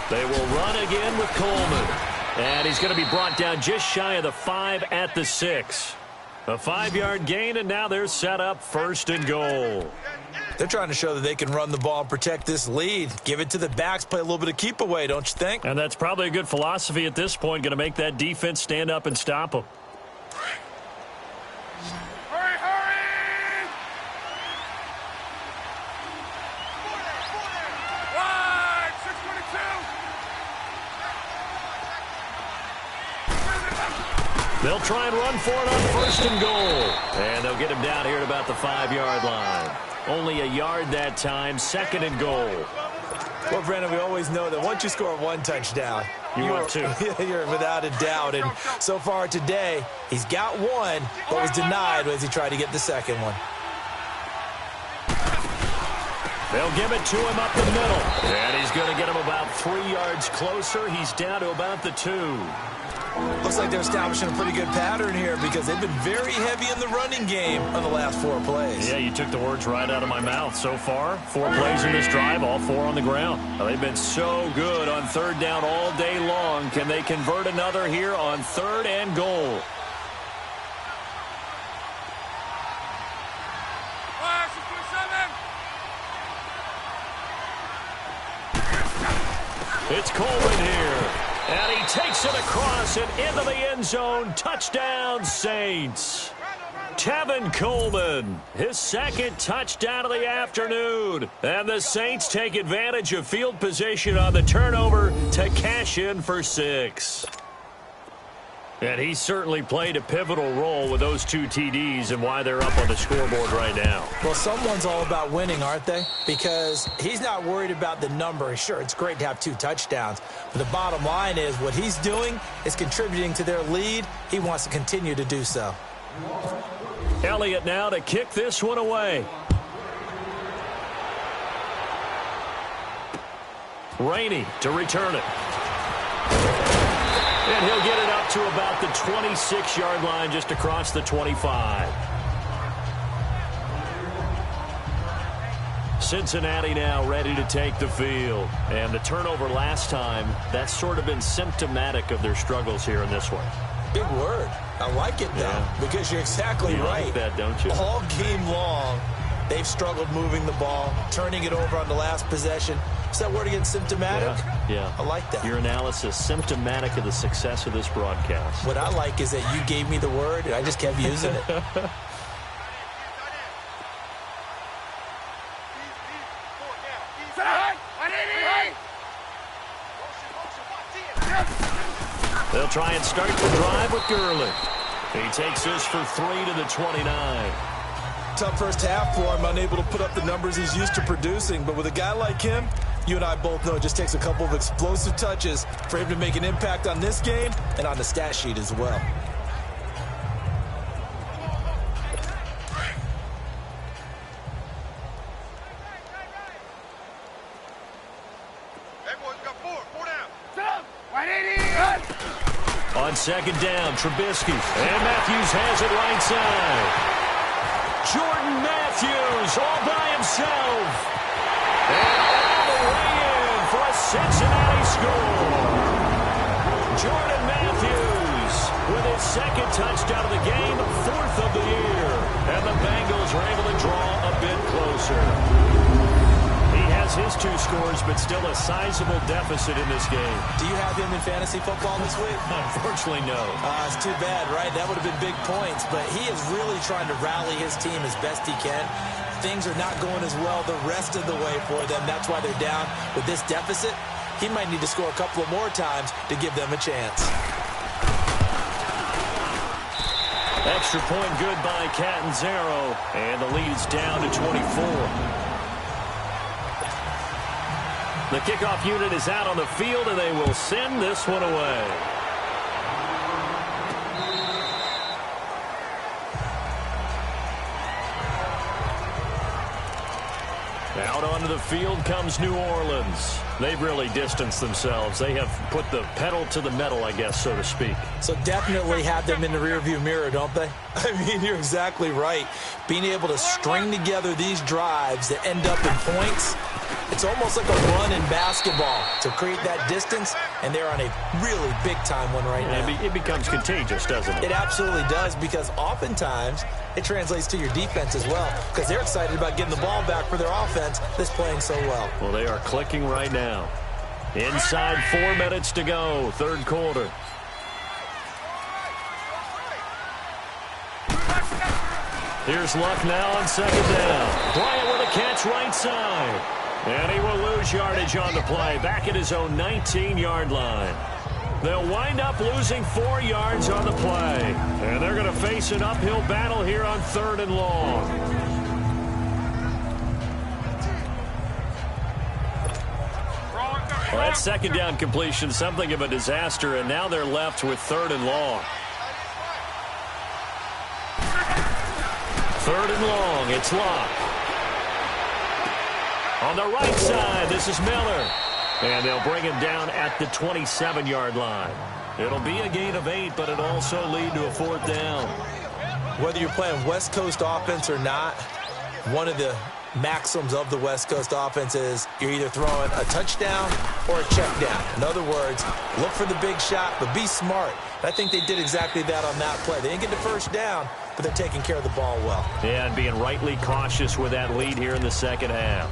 Speaker 2: They will run again with Coleman. And he's going to be brought down just shy of the 5 at the 6. A 5-yard gain, and now they're set up 1st and goal.
Speaker 3: They're trying to show that they can run the ball and protect this lead. Give it to the backs, play a little bit of keep away, don't you think?
Speaker 2: And that's probably a good philosophy at this point, going to make that defense stand up and stop them. They'll try and run for it on 1st and goal. And they'll get him down here at about the 5-yard line. Only a yard that time, 2nd and goal.
Speaker 3: Well, Brandon, we always know that once you score one touchdown,
Speaker 2: you're 2.
Speaker 3: You're without a doubt. And so far today, he's got one, but was denied as he tried to get the second one.
Speaker 2: They'll give it to him up the middle. And he's going to get him about 3 yards closer. He's down to about the 2.
Speaker 3: Looks like they're establishing a pretty good pattern here because they've been very heavy in the running game on the last 4 plays.
Speaker 2: Yeah, you took the words right out of my mouth. So far, 4 plays in this drive, all 4 on the ground. Now, they've been so good on 3rd down all day long. Can they convert another here on 3rd and goal? It's Coleman here. And he takes it across and into the end zone. Touchdown, Saints. Tevin Coleman, his 2nd touchdown of the afternoon. And the Saints take advantage of field position on the turnover to cash in for 6. And he certainly played a pivotal role with those 2 TDs and why they're up on the scoreboard right now.
Speaker 3: Well, someone's all about winning, aren't they? Because he's not worried about the number. Sure, it's great to have 2 touchdowns. But the bottom line is what he's doing is contributing to their lead. He wants to continue to do so.
Speaker 2: Elliott now to kick this one away. Rainey to return it. And he'll get it up to about the 26-yard line, just across the 25. Cincinnati now ready to take the field. And the turnover last time, that's sort of been symptomatic of their struggles here in this one.
Speaker 3: Big word. I like it, though, because you're exactly right.
Speaker 2: Like that, don't you?
Speaker 3: All game long, they've struggled moving the ball, turning it over on the last possession. Is that word again, symptomatic?
Speaker 2: Yeah.
Speaker 3: I like that.
Speaker 2: Your analysis, symptomatic of the success of this broadcast.
Speaker 3: What I like is that you gave me the word, and I just kept using it.
Speaker 2: They'll try and start the drive with Gurley. He takes this for 3 to the 29.
Speaker 3: Tough first half for him, unable to put up the numbers he's used to producing. But with a guy like him, you and I both know it just takes a couple of explosive touches for him to make an impact on this game and on the stat sheet as well.
Speaker 2: On 2nd down, Trubisky. And Matthews has it right side. Jordan Matthews all by himself. And all the way in for a Cincinnati score. Jordan Matthews with his 2nd touchdown of the game, 4th of the year. And the Bengals are able to draw a bit closer. He has his 2 scores, but still a sizable deficit in this game.
Speaker 3: Do you have him in fantasy football this week?
Speaker 2: Unfortunately, no.
Speaker 3: It's too bad, right? That would have been big points, but he is really trying to rally his team as best he can. Things are not going as well the rest of the way for them. That's why they're down with this deficit. He might need to score a couple of more times to give them a chance.
Speaker 2: Extra point good by Catanzaro, and the lead is down to 24. The kickoff unit is out on the field, and they will send this one away. Out onto the field comes New Orleans. They've really distanced themselves. They have put the pedal to the metal, I guess, so to speak.
Speaker 3: So definitely have them in the rearview mirror, don't they? I mean, you're exactly right. Being able to string together these drives that end up in points, it's almost like a run in basketball to create that distance, and they're on a really big-time one right now.
Speaker 2: It becomes contagious, doesn't it?
Speaker 3: It absolutely does, because oftentimes it translates to your defense as well, because they're excited about getting the ball back for their offense that's playing so well.
Speaker 2: Well, they are clicking right now. Inside 4 minutes to go, 3rd quarter. Here's Luck now on 2nd down. Bryant with a catch right side. And he will lose yardage on the play, back at his own 19-yard line. They'll wind up losing 4 yards on the play. And they're going to face an uphill battle here on 3rd and long. Well, that second down completion, something of a disaster, and now they're left with 3rd and long. 3rd and long, it's Locke. On the right side, this is Miller. And they'll bring him down at the 27-yard line. It'll be a gain of 8, but it'll also lead to a 4th down.
Speaker 3: Whether you're playing West Coast offense or not, one of the maxims of the West Coast offense is you're either throwing a touchdown or a check down. In other words, look for the big shot, but be smart. I think they did exactly that on that play. They didn't get the first down, but they're taking care of the ball well.
Speaker 2: Yeah, and being rightly cautious with that lead here in the second half.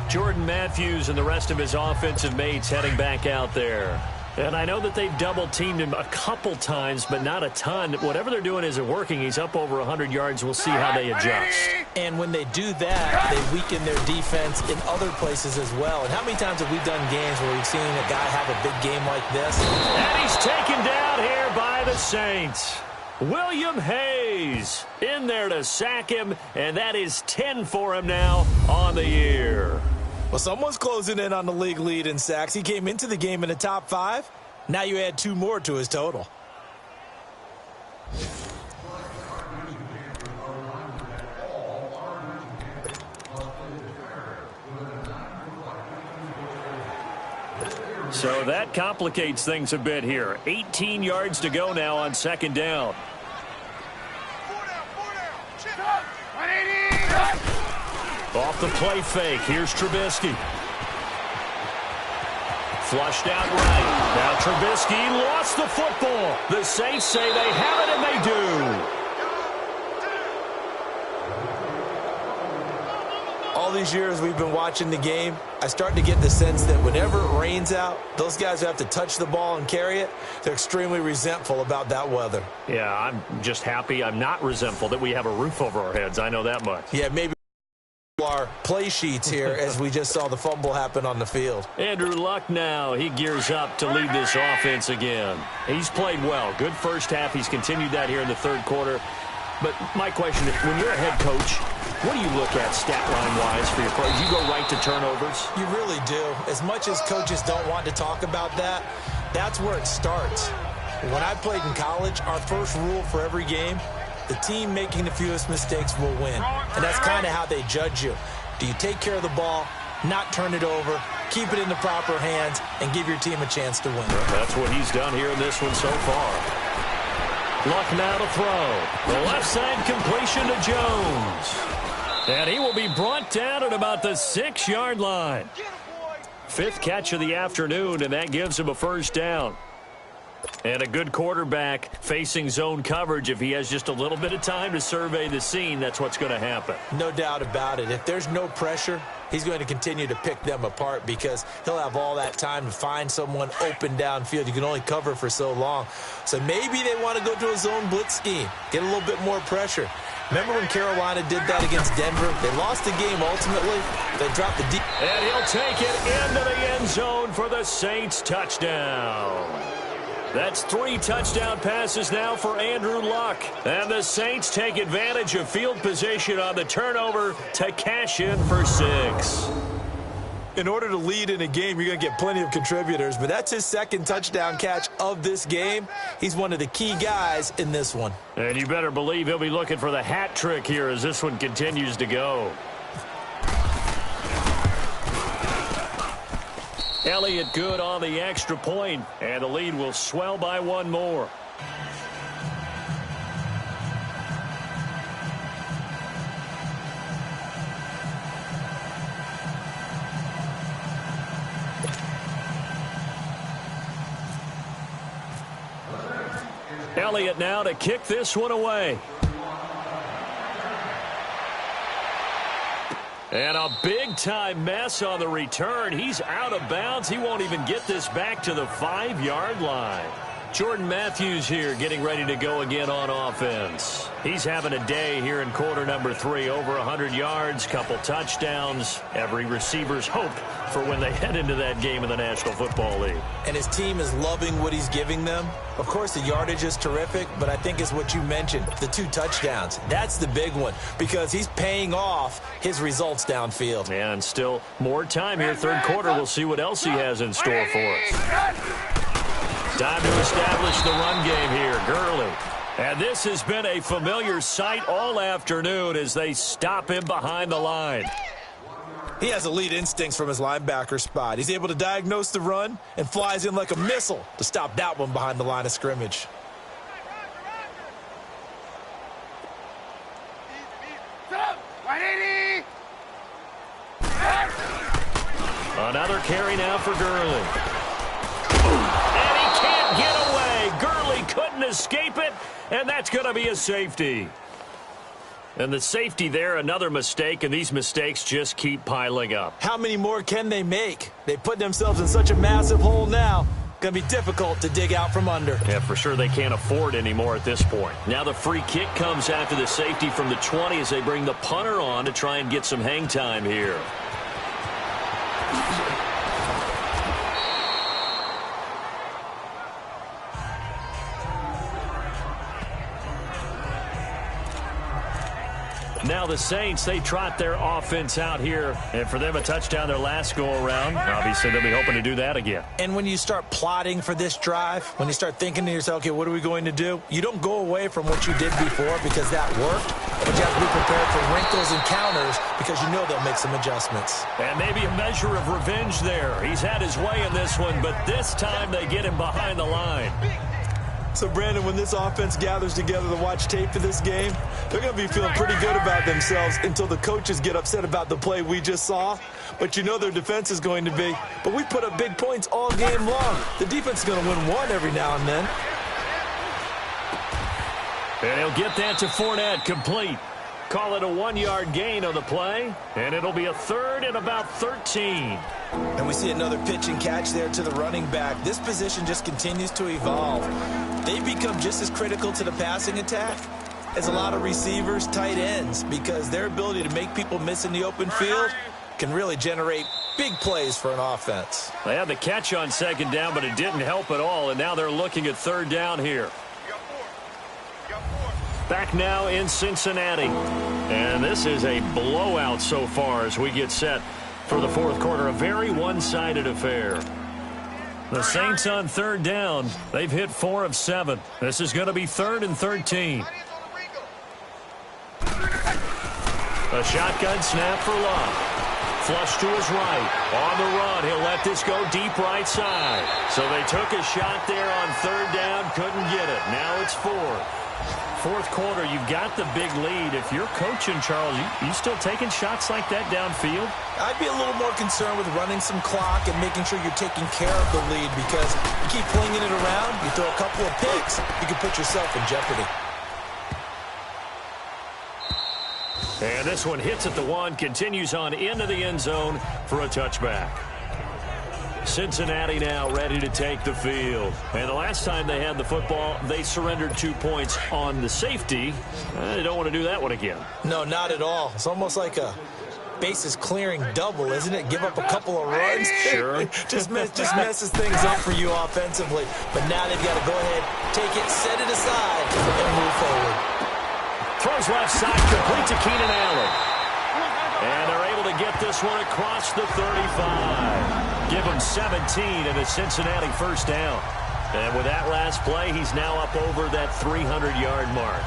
Speaker 2: Jordan Matthews and the rest of his offensive mates heading back out there. And I know that they've double-teamed him a couple times, but not a ton. Whatever they're doing isn't working. He's up over 100 yards. We'll see how they adjust.
Speaker 3: And when they do that, they weaken their defense in other places as well. And how many times have we done games where we've seen a guy have a big game like this?
Speaker 2: And he's taken down here by the Saints. William Hayes in there to sack him, and that is 10 for him now on the year.
Speaker 3: Well, someone's closing in on the league lead in sacks. He came into the game in the top 5. Now you add 2 more to his total.
Speaker 2: So that complicates things a bit here. 18 yards to go now on 2nd down. Off the play fake. Here's Trubisky. Flushed out right. Now Trubisky lost the football. The Saints say they have it, and they do.
Speaker 3: All these years we've been watching the game, I start to get the sense that whenever it rains out, those guys who have to touch the ball and carry it, they're extremely resentful about that weather.
Speaker 2: Yeah, I'm just happy I'm not resentful that we have a roof over our heads. I know that much.
Speaker 3: Yeah, maybe our play sheets here as we just saw the fumble happen on the field.
Speaker 2: Andrew Luck now. He gears up to lead this offense again. He's played well. Good first half. He's continued that here in the 3rd quarter. But my question is, when you're a head coach, what do you look at stat line-wise for your players? You go right to turnovers?
Speaker 3: You really do. As much as coaches don't want to talk about that, that's where it starts. When I played in college, our first rule for every game, the team making the fewest mistakes will win. And that's kind of how they judge you. Do you take care of the ball, not turn it over, keep it in the proper hands, and give your team a chance to win?
Speaker 2: Well, that's what he's done here in this one so far. Luck now to throw. The left side completion to Jones. And he will be brought down at about the 6-yard line. 5th catch of the afternoon, and that gives him a 1st down. And a good quarterback facing zone coverage. If he has just a little bit of time to survey the scene, that's what's going to happen.
Speaker 3: No doubt about it. If there's no pressure, he's going to continue to pick them apart because he'll have all that time to find someone open downfield. You can only cover for so long. So maybe they want to go to a zone blitz scheme, get a little bit more pressure. Remember when Carolina did that against Denver? They lost the game ultimately. They dropped the deep.
Speaker 2: And he'll take it into the end zone for the Saints touchdown. That's 3 touchdown passes now for Andrew Luck. And the Saints take advantage of field position on the turnover to cash in for 6.
Speaker 3: In order to lead in a game, you're going to get plenty of contributors, but that's his 2nd touchdown catch of this game. He's one of the key guys in this one.
Speaker 2: And you better believe he'll be looking for the hat trick here as this one continues to go. Elliott good on the extra point, and the lead will swell by 1 more. Elliott now to kick this one away. And a big-time mess on the return. He's out of bounds. He won't even get this back to the 5-yard line. Jordan Matthews here getting ready to go again on offense. He's having a day here in quarter number 3. Over 100 yards, couple touchdowns. Every receiver's hope for when they head into that game in the National Football League.
Speaker 3: And his team is loving what he's giving them. Of course, the yardage is terrific, but I think it's what you mentioned, the 2 touchdowns. That's the big one because he's paying off his results downfield.
Speaker 2: And still more time here. Third quarter, we'll see what else he has in store for us. Time to establish the run game here. Gurley. And this has been a familiar sight all afternoon as they stop him behind the line.
Speaker 3: He has elite instincts from his linebacker spot. He's able to diagnose the run and flies in like a missile to stop that one behind the line of scrimmage.
Speaker 2: Another carry now for Gurley. And he can't get away. Gurley couldn't escape it, and that's going to be a safety. And the safety there, another mistake, and these mistakes just keep piling up.
Speaker 3: How many more can they make? They put themselves in such a massive hole now. Going to be difficult to dig out from under.
Speaker 2: Yeah, for sure they can't afford any more at this point. Now the free kick comes after the safety from the 20 as they bring the punter on to try and get some hang time here. Now the Saints, they trot their offense out here. And for them, a touchdown their last go-around. Obviously, they'll be hoping to do that again.
Speaker 3: And when you start plotting for this drive, when you start thinking to yourself, okay, what are we going to do? You don't go away from what you did before because that worked. But you have to be prepared for wrinkles and counters because you know they'll make some adjustments.
Speaker 2: And maybe a measure of revenge there. He's had his way in this one, but this time they get him behind the line.
Speaker 3: So, Brandon, when this offense gathers together to watch tape for this game, they're going to be feeling pretty good about themselves until the coaches get upset about the play we just saw. But you know their defense is going to be. But we put up big points all game long. The defense is going to win one every now and then.
Speaker 2: And he'll get that to Fournette, complete. Call it a 1-yard gain on the play, and it'll be a third and about 13.
Speaker 3: And we see another pitch and catch there to the running back. This position just continues to evolve. They've become just as critical to the passing attack as a lot of receivers, tight ends, because their ability to make people miss in the open field can really generate big plays for an offense.
Speaker 2: They had the catch on second down, but it didn't help at all, and now they're looking at third down here. Back now in Cincinnati. And this is a blowout so far as we get set for the fourth quarter. A very one-sided affair. The Saints on third down. They've hit 4 of 7. This is going to be 3rd and 13. A shotgun snap for Love. Flush to his right. On the run, he'll let this go deep right side. So they took a shot there on third down, couldn't get it. Now it's 4. Fourth quarter, you've got the big lead. If you're coaching, Charles, you still taking shots like that downfield?
Speaker 3: I'd be a little more concerned with running some clock and making sure you're taking care of the lead because you keep flinging it around, you throw a couple of picks, you can put yourself in jeopardy.
Speaker 2: And this one hits at the 1, continues on into the end zone for a touchback. Cincinnati now ready to take the field. And the last time they had the football, they surrendered 2 points on the safety. They don't want to do that one again.
Speaker 3: No, not at all. It's almost like a bases clearing double, isn't it? Give up a couple of runs.
Speaker 2: Sure.
Speaker 3: just messes things up for you offensively. But now they've got to go ahead, take it, set it aside, and move forward.
Speaker 2: Throws left side, complete to Keenan Allen. And they're able to get this one across the 35. Give him 17 and a Cincinnati first down. And with that last play, he's now up over that 300-yard mark.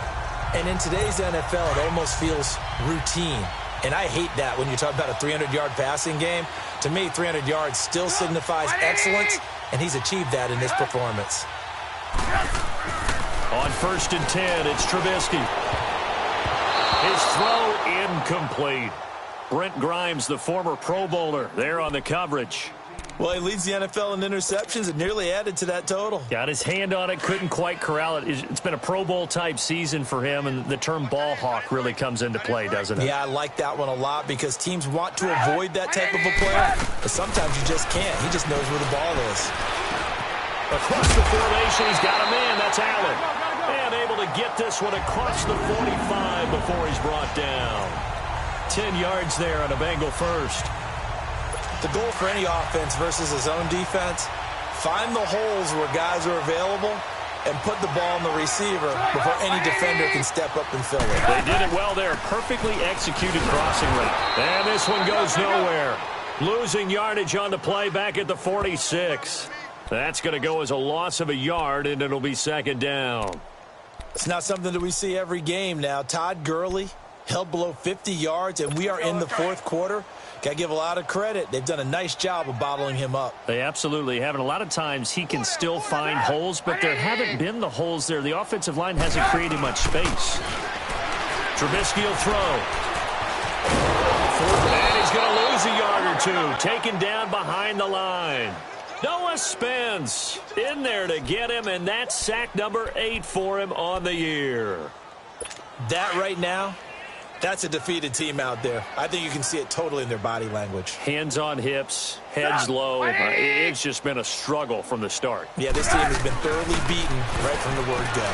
Speaker 3: And in today's NFL, it almost feels routine. And I hate that when you talk about a 300-yard passing game. To me, 300 yards still signifies excellence, and he's achieved that in this performance.
Speaker 2: On 1st and 10, it's Trubisky. His throw incomplete. Brent Grimes, the former Pro Bowler, there on the coverage.
Speaker 3: Well, he leads the NFL in interceptions and nearly added to that total.
Speaker 2: Got his hand on it, couldn't quite corral it. It's been a Pro Bowl-type season for him, and the term ball hawk really comes into play, doesn't it?
Speaker 3: Yeah, I like that one a lot because teams want to avoid that type of a player, but sometimes you just can't. He just knows where the ball is.
Speaker 2: Across the formation, he's got a man. That's Allen. And able to get this one across the 45 before he's brought down. 10 yards there on a Bengal first.
Speaker 3: The goal for any offense versus his own defense, find the holes where guys are available and put the ball on the receiver before any defender can step up and fill it.
Speaker 2: They did it well there. Perfectly executed crossing route. And this one goes nowhere. Losing yardage on the play back at the 46. That's going to go as a loss of a yard, and it'll be second down.
Speaker 3: It's not something that we see every game now. Todd Gurley held below 50 yards, and we are in the fourth quarter. Got to give a lot of credit. They've done a nice job of bottling him up.
Speaker 2: They absolutely have. And a lot of times he can still find holes, but there haven't been the holes there. The offensive line hasn't created much space. Trubisky will throw. And he's going to lose a yard or two. Taken down behind the line. Noah Spence in there to get him, and that's sack number 8 for him on the year.
Speaker 3: That right now, that's a defeated team out there. I think you can see it totally in their body language.
Speaker 2: Hands on hips, heads low. It's just been a struggle from the start.
Speaker 3: Yeah, this team has been thoroughly beaten right from the word go.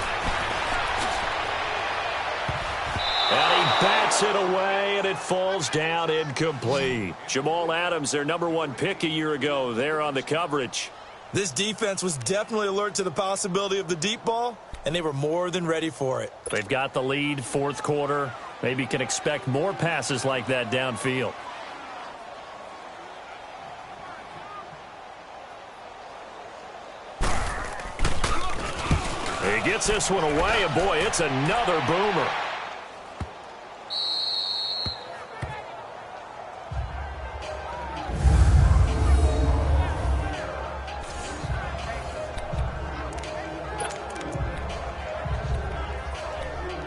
Speaker 2: And he bats it away, and it falls down incomplete. Jamal Adams, their number 1 pick a year ago, there on the coverage.
Speaker 3: This defense was definitely alert to the possibility of the deep ball, and they were more than ready for it.
Speaker 2: They've got the lead, fourth quarter. Maybe can expect more passes like that downfield. He gets this one away, and boy, it's another boomer.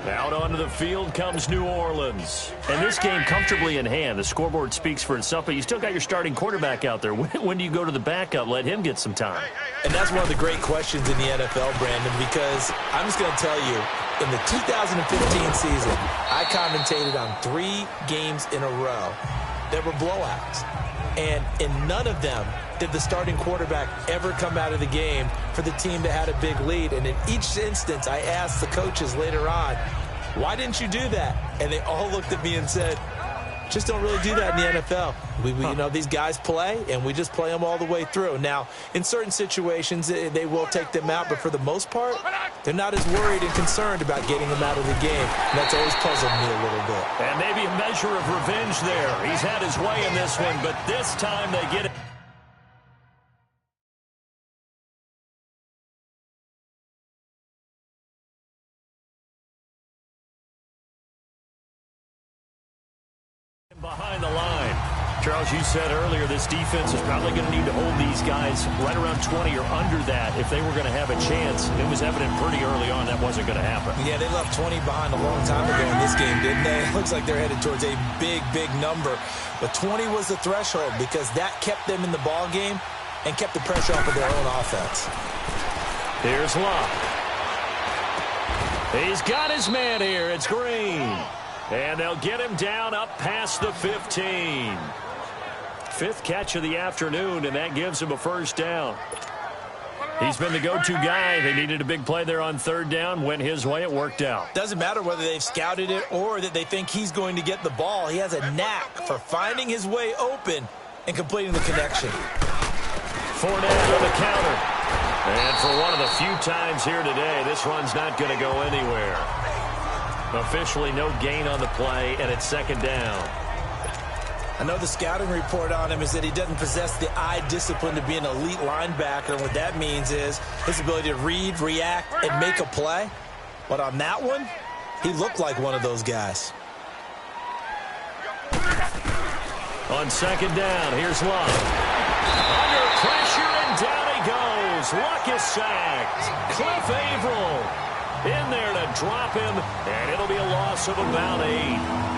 Speaker 2: Out onto the field comes New Orleans. And this game comfortably in hand. The scoreboard speaks for itself, but you still got your starting quarterback out there. When do you go to the backup? Let him get some time.
Speaker 3: And that's one of the great questions in the NFL, Brandon, because I'm just going to tell you, in the 2015 season, I commentated on 3 games in a row that were blowouts. And in none of them did the starting quarterback ever come out of the game for the team that had a big lead. And in each instance, I asked the coaches later on, why didn't you do that? And they all looked at me and said, just don't really do that in the NFL. You know, these guys play, and we just play them all the way through. Now, in certain situations, they will take them out, but for the most part, they're not as worried and concerned about getting them out of the game. And that's always puzzled me a little bit.
Speaker 2: And maybe a measure of revenge there. He's had his way in this one, but this time they get it. Behind the line. Charles, you said earlier this defense is probably going to need to hold these guys right around 20 or under that if they were going to have a chance. It was evident pretty early on that wasn't going to happen.
Speaker 3: Yeah, they left 20 behind a long time ago in this game, didn't they? It looks like they're headed towards a big, big number. But 20 was the threshold because that kept them in the ball game and kept the pressure off of their own offense.
Speaker 2: Here's Love. He's got his man here. It's Green. And they'll get him down up past the 15. 5th catch of the afternoon, and that gives him a first down. He's been the go-to guy. They needed a big play there on 3rd down. Went his way. It worked out.
Speaker 3: Doesn't matter whether they've scouted it or that they think he's going to get the ball. He has a knack for finding his way open and completing the connection.
Speaker 2: Fournette on the counter. And for one of the few times here today, this run's not going to go anywhere. Officially no gain on the play, and it's 2nd down.
Speaker 3: I know the scouting report on him is that he doesn't possess the eye discipline to be an elite linebacker. And what that means is his ability to read, react, and make a play. But on that one, he looked like one of those guys.
Speaker 2: On 2nd down, here's Love. Under pressure, and down he goes. Luck is sacked. Cliff Averill in there to drop him, and it'll be a loss of about 8.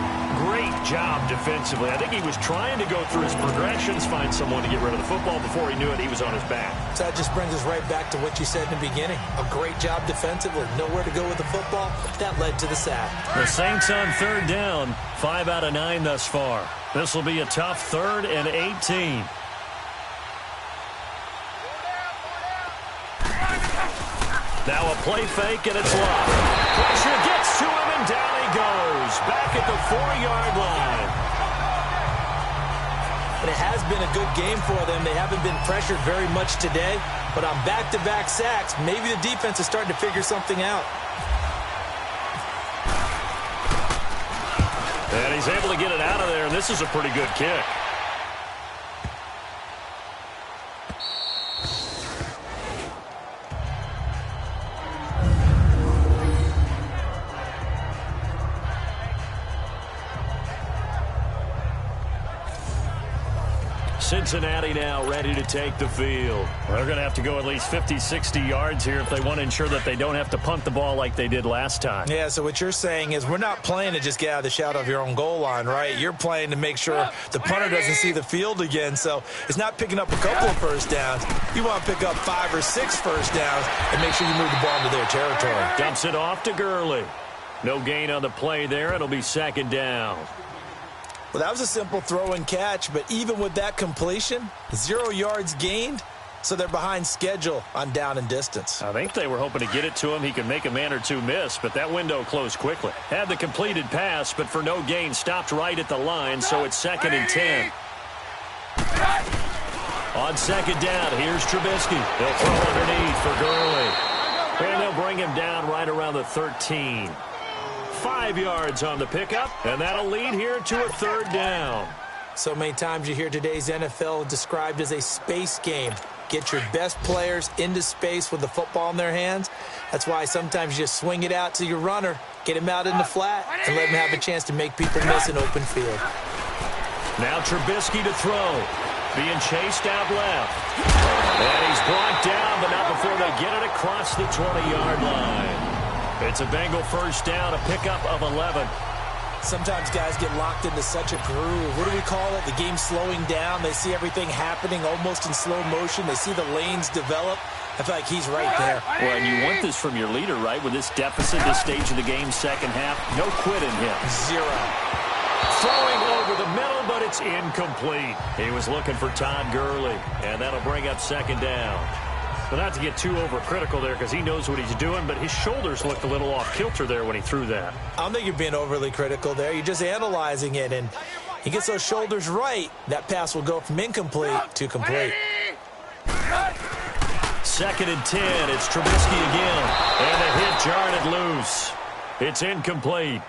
Speaker 2: Great job defensively. I think he was trying to go through his progressions, find someone to get rid of the football. Before he knew it, he was on his back.
Speaker 3: So that just brings us right back to what you said in the beginning. A great job defensively. Nowhere to go with the football. That led to the sack.
Speaker 2: The Saints on 3rd down. 5 out of 9 thus far. This will be a tough 3rd and 18. Now a play fake, and it's locked. Pressure gets to him, and down he goes. Back at the 4-yard line.
Speaker 3: And it has been a good game for them. They haven't been pressured very much today. But on back-to-back sacks, maybe the defense is starting to figure something out.
Speaker 2: And he's able to get it out of there, and this is a pretty good kick. Cincinnati now ready to take the field. They're going to have to go at least 50, 60 yards here if they want to ensure that they don't have to punt the ball like they did last time.
Speaker 3: Yeah, so what you're saying is we're not playing to just get out of the shadow of your own goal line, right? You're playing to make sure the punter doesn't see the field again. So it's not picking up a couple of first downs. You want to pick up 5 or 6 first downs and make sure you move the ball into their territory.
Speaker 2: Dumps it off to Gurley. No gain on the play there. It'll be second down.
Speaker 3: Well, that was a simple throw and catch, but even with that completion, 0 yards gained, so they're behind schedule on down and distance.
Speaker 2: I think they were hoping to get it to him. He could make a man or two miss, but that window closed quickly. Had the completed pass, but for no gain, stopped right at the line, so it's 2nd and 10. On second down, here's Trubisky. They'll throw underneath for Gurley. And they'll bring him down right around the 13. 5 yards on the pickup, and that'll lead here to a 3rd down.
Speaker 3: So many times you hear today's NFL described as a space game. Get your best players into space with the football in their hands. That's why sometimes you just swing it out to your runner, get him out in the flat, and let him have a chance to make people miss an open field.
Speaker 2: Now Trubisky to throw. Being chased out left. And he's brought down, but not before they get it across the 20-yard line. It's a Bengal first down, a pickup of 11.
Speaker 3: Sometimes guys get locked into such a groove. What do we call it? The game slowing down. They see everything happening almost in slow motion. They see the lanes develop. I feel like he's right there.
Speaker 2: Well, and you want this from your leader, right? With this deficit, this stage of the game, second half, no quit in him.
Speaker 3: 0.
Speaker 2: Throwing over the middle, but it's incomplete. He was looking for Todd Gurley, and that'll bring up second down. But not to get too overcritical there because he knows what he's doing, but his shoulders looked a little off kilter there when he threw that.
Speaker 3: I don't think you're being overly critical there. You're just analyzing it, and he gets those shoulders right. That pass will go from incomplete to complete.
Speaker 2: 2nd and 10. It's Trubisky again. And the hit jarred it loose. It's incomplete.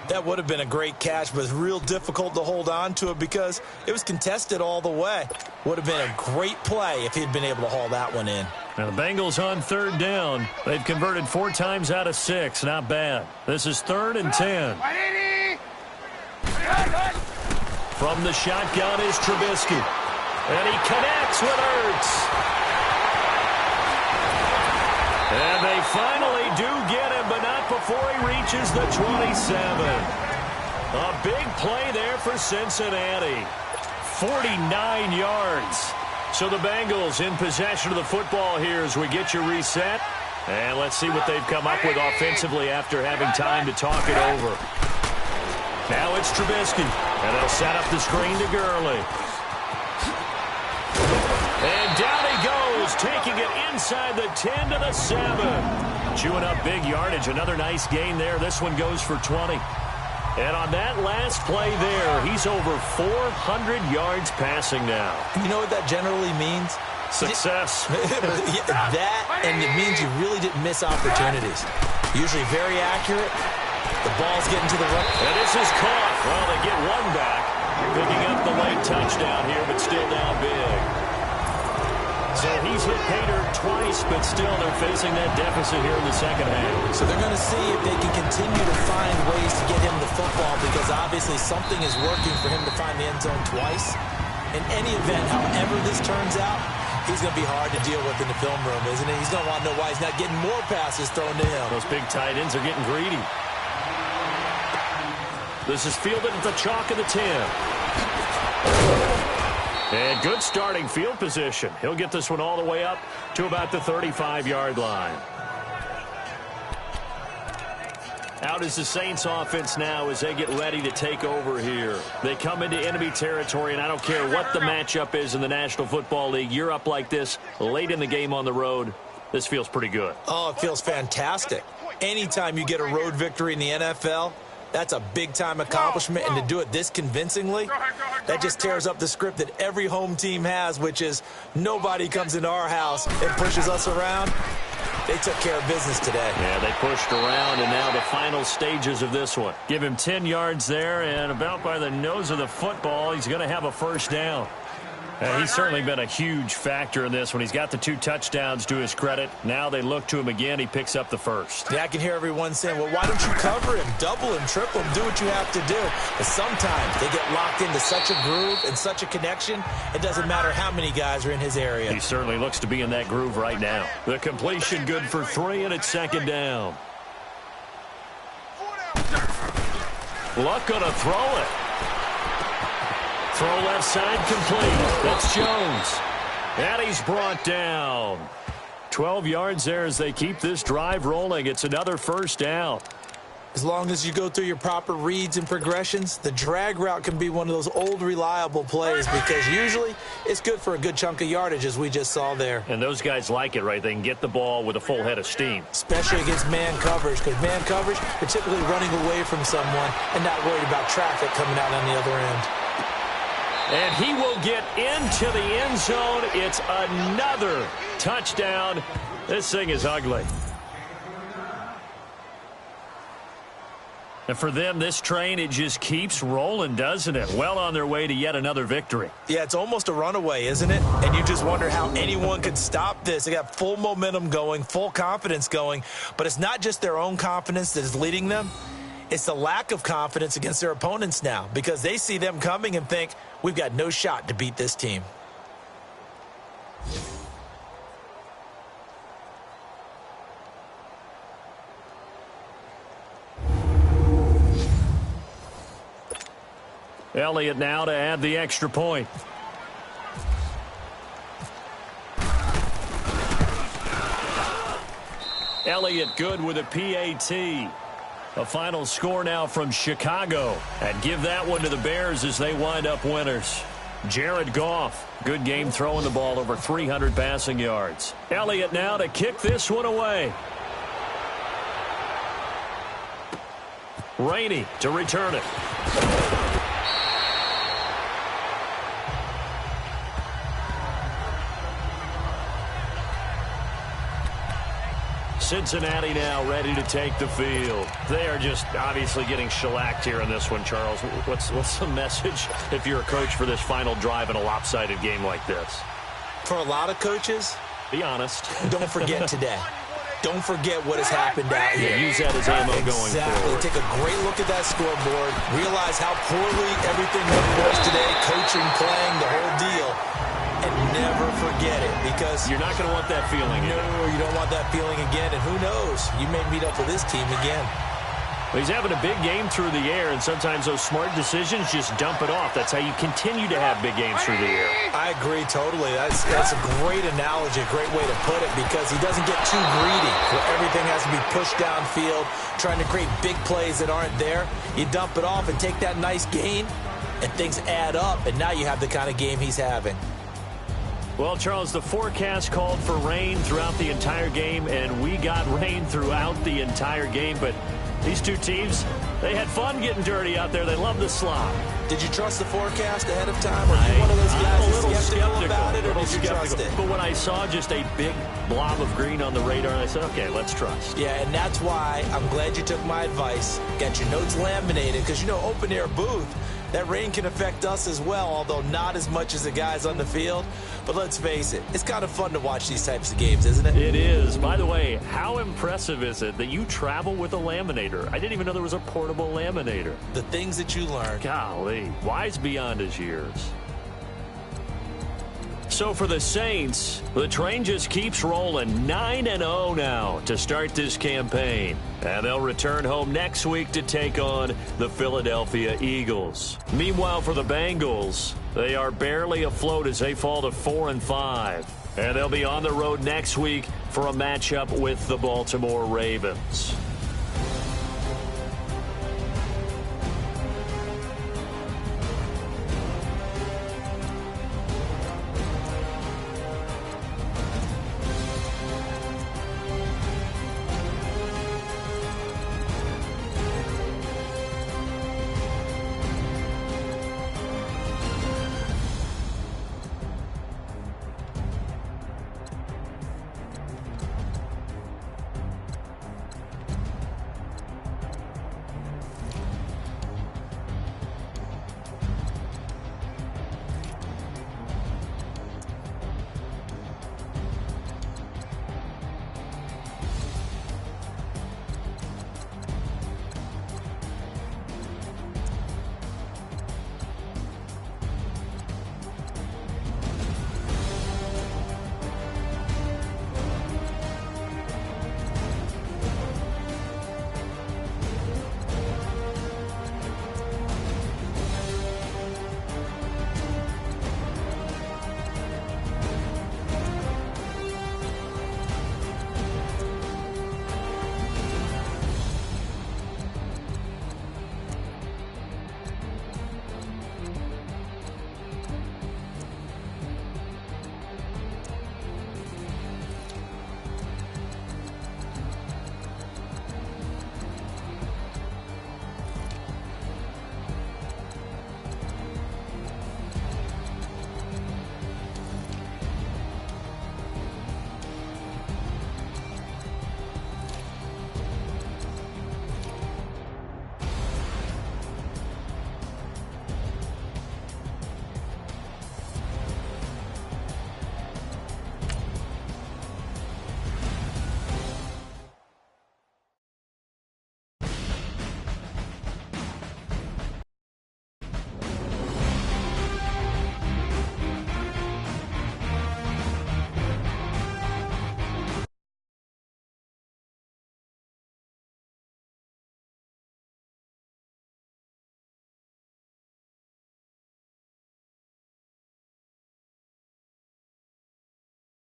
Speaker 3: That would have been a great catch, but it's real difficult to hold on to it because it was contested all the way. Would have been a great play if he'd been able to haul that one in.
Speaker 2: Now the Bengals on 3rd down. They've converted 4 times out of 6. Not bad. This is 3rd and 10. From the shotgun is Trubisky. And he connects with Ertz. And they finally do get him, but not before he reaches the 27. A big play there for Cincinnati. 49 yards. So the Bengals in possession of the football here as we get you reset. And let's see what they've come up with offensively after having time to talk it over. Now it's Trubisky. And they'll set up the screen to Gurley. And down he goes, taking it inside the 10 to the 7. Chewing up big yardage. Another nice gain there. This one goes for 20. And on that last play there, he's over 400 yards passing now.
Speaker 3: You know what that generally means?
Speaker 2: Success.
Speaker 3: That, and it means you really didn't miss opportunities. Usually very accurate. The ball's getting to the right.
Speaker 2: And this is caught. Well, they get one back. Picking up the late touchdown here, but still down big. So he's hit Pater twice, but still they're facing that deficit here in the second half.
Speaker 3: So they're going to see if they can continue to find ways to get him the football because obviously something is working for him to find the end zone twice. In any event, however this turns out, he's going to be hard to deal with in the film room, isn't he? He's going to want to know why he's not getting more passes thrown to him.
Speaker 2: Those big tight ends are getting greedy. This is fielded at the chalk of the 10. And good starting field position. He'll get this one all the way up to about the 35-yard line. Out is the Saints offense now as they get ready to take over here. They come into enemy territory, and I don't care what the matchup is in the National Football League. You're up like this late in the game on the road. This feels pretty good.
Speaker 3: Oh, it feels fantastic. Anytime you get a road victory in the NFL, that's a big-time accomplishment, and to do it this convincingly, that just tears up the script that every home team has, which is nobody comes into our house and pushes us around. They took care of business today.
Speaker 2: Yeah, they pushed around, and now the final stages of this one. Give him 10 yards there, and about by the nose of the football, he's going to have a first down. He's certainly been a huge factor in this when he's got the 2 touchdowns to his credit. Now they look to him again. He picks up the first.
Speaker 3: Yeah, I can hear everyone saying, well, why don't you cover him, double him, triple him, do what you have to do. But sometimes they get locked into such a groove and such a connection, it doesn't matter how many guys are in his area.
Speaker 2: He certainly looks to be in that groove right now. The completion good for 3, and it's second down. Luck going to throw it. Throw left side complete. That's Jones. And he's brought down. 12 yards there as they keep this drive rolling. It's another first down.
Speaker 3: As long as you go through your proper reads and progressions, the drag route can be one of those old reliable plays because usually it's good for a good chunk of yardage as we just saw there.
Speaker 2: And those guys like it, right? They can get the ball with a full head of steam.
Speaker 3: Especially against man coverage, because man coverage, they're typically running away from someone and not worried about traffic coming out on the other end.
Speaker 2: And he will get into the end zone. It's another touchdown. This thing is ugly. And for them, this train, it just keeps rolling, doesn't it? Well on their way to yet another victory.
Speaker 3: Yeah, it's almost a runaway, isn't it? And you just wonder how anyone could stop this. They got full momentum going, full confidence going. But it's not just their own confidence that is leading them. It's the lack of confidence against their opponents now because they see them coming and think, we've got no shot to beat this team.
Speaker 2: Elliott now to add the extra point. Elliott good with a PAT. A final score now from Chicago. And give that one to the Bears as they wind up winners. Jared Goff, good game throwing the ball over 300 passing yards. Elliott now to kick this one away. Rainey to return it. Cincinnati now ready to take the field. They are just obviously getting shellacked here in this one, Charles. What's the message if you're a coach for this final drive in a lopsided game like this?
Speaker 3: For a lot of coaches,
Speaker 2: be honest.
Speaker 3: Don't forget today. Don't forget what has happened out here.
Speaker 2: Use that as ammo going forward.
Speaker 3: Take a great look at that scoreboard. Realize how poorly everything went for us today. Coaching, playing, the whole deal. And never forget it because
Speaker 2: you're not going to want that feeling.
Speaker 3: No, you don't want that feeling again. And who knows? You may meet up with this team again.
Speaker 2: Well, he's having a big game through the air, and sometimes those smart decisions just dump it off. That's how you continue to have big games through the air.
Speaker 3: I agree totally. That's a great analogy, a great way to put it, because he doesn't get too greedy where everything has to be pushed downfield, trying to create big plays that aren't there. You dump it off and take that nice gain, and things add up, and now you have the kind of game he's having.
Speaker 2: Well, Charles, the forecast called for rain throughout the entire game, and we got rain throughout the entire game. But these two teams, they had fun getting dirty out there. They love the slop.
Speaker 3: Did you trust the forecast ahead of time? Or are you one of those guys that's skeptical about it, or did you trust it?
Speaker 2: But when I saw just a big blob of green on the radar, I said, okay, let's trust.
Speaker 3: Yeah, and that's why I'm glad you took my advice. Got your notes laminated, because, you know, open-air booth, that rain can affect us as well, although not as much as the guys on the field. But let's face it, it's kind of fun to watch these types of games, isn't it?
Speaker 2: It is. By the way, how impressive is it that you travel with a laminator? I didn't even know there was a portable laminator.
Speaker 3: The things that you learn.
Speaker 2: Golly, wise beyond his years. So for the Saints, the train just keeps rolling 9-0 now to start this campaign. And they'll return home next week to take on the Philadelphia Eagles. Meanwhile, for the Bengals, they are barely afloat as they fall to 4-5. And they'll be on the road next week for a matchup with the Baltimore Ravens.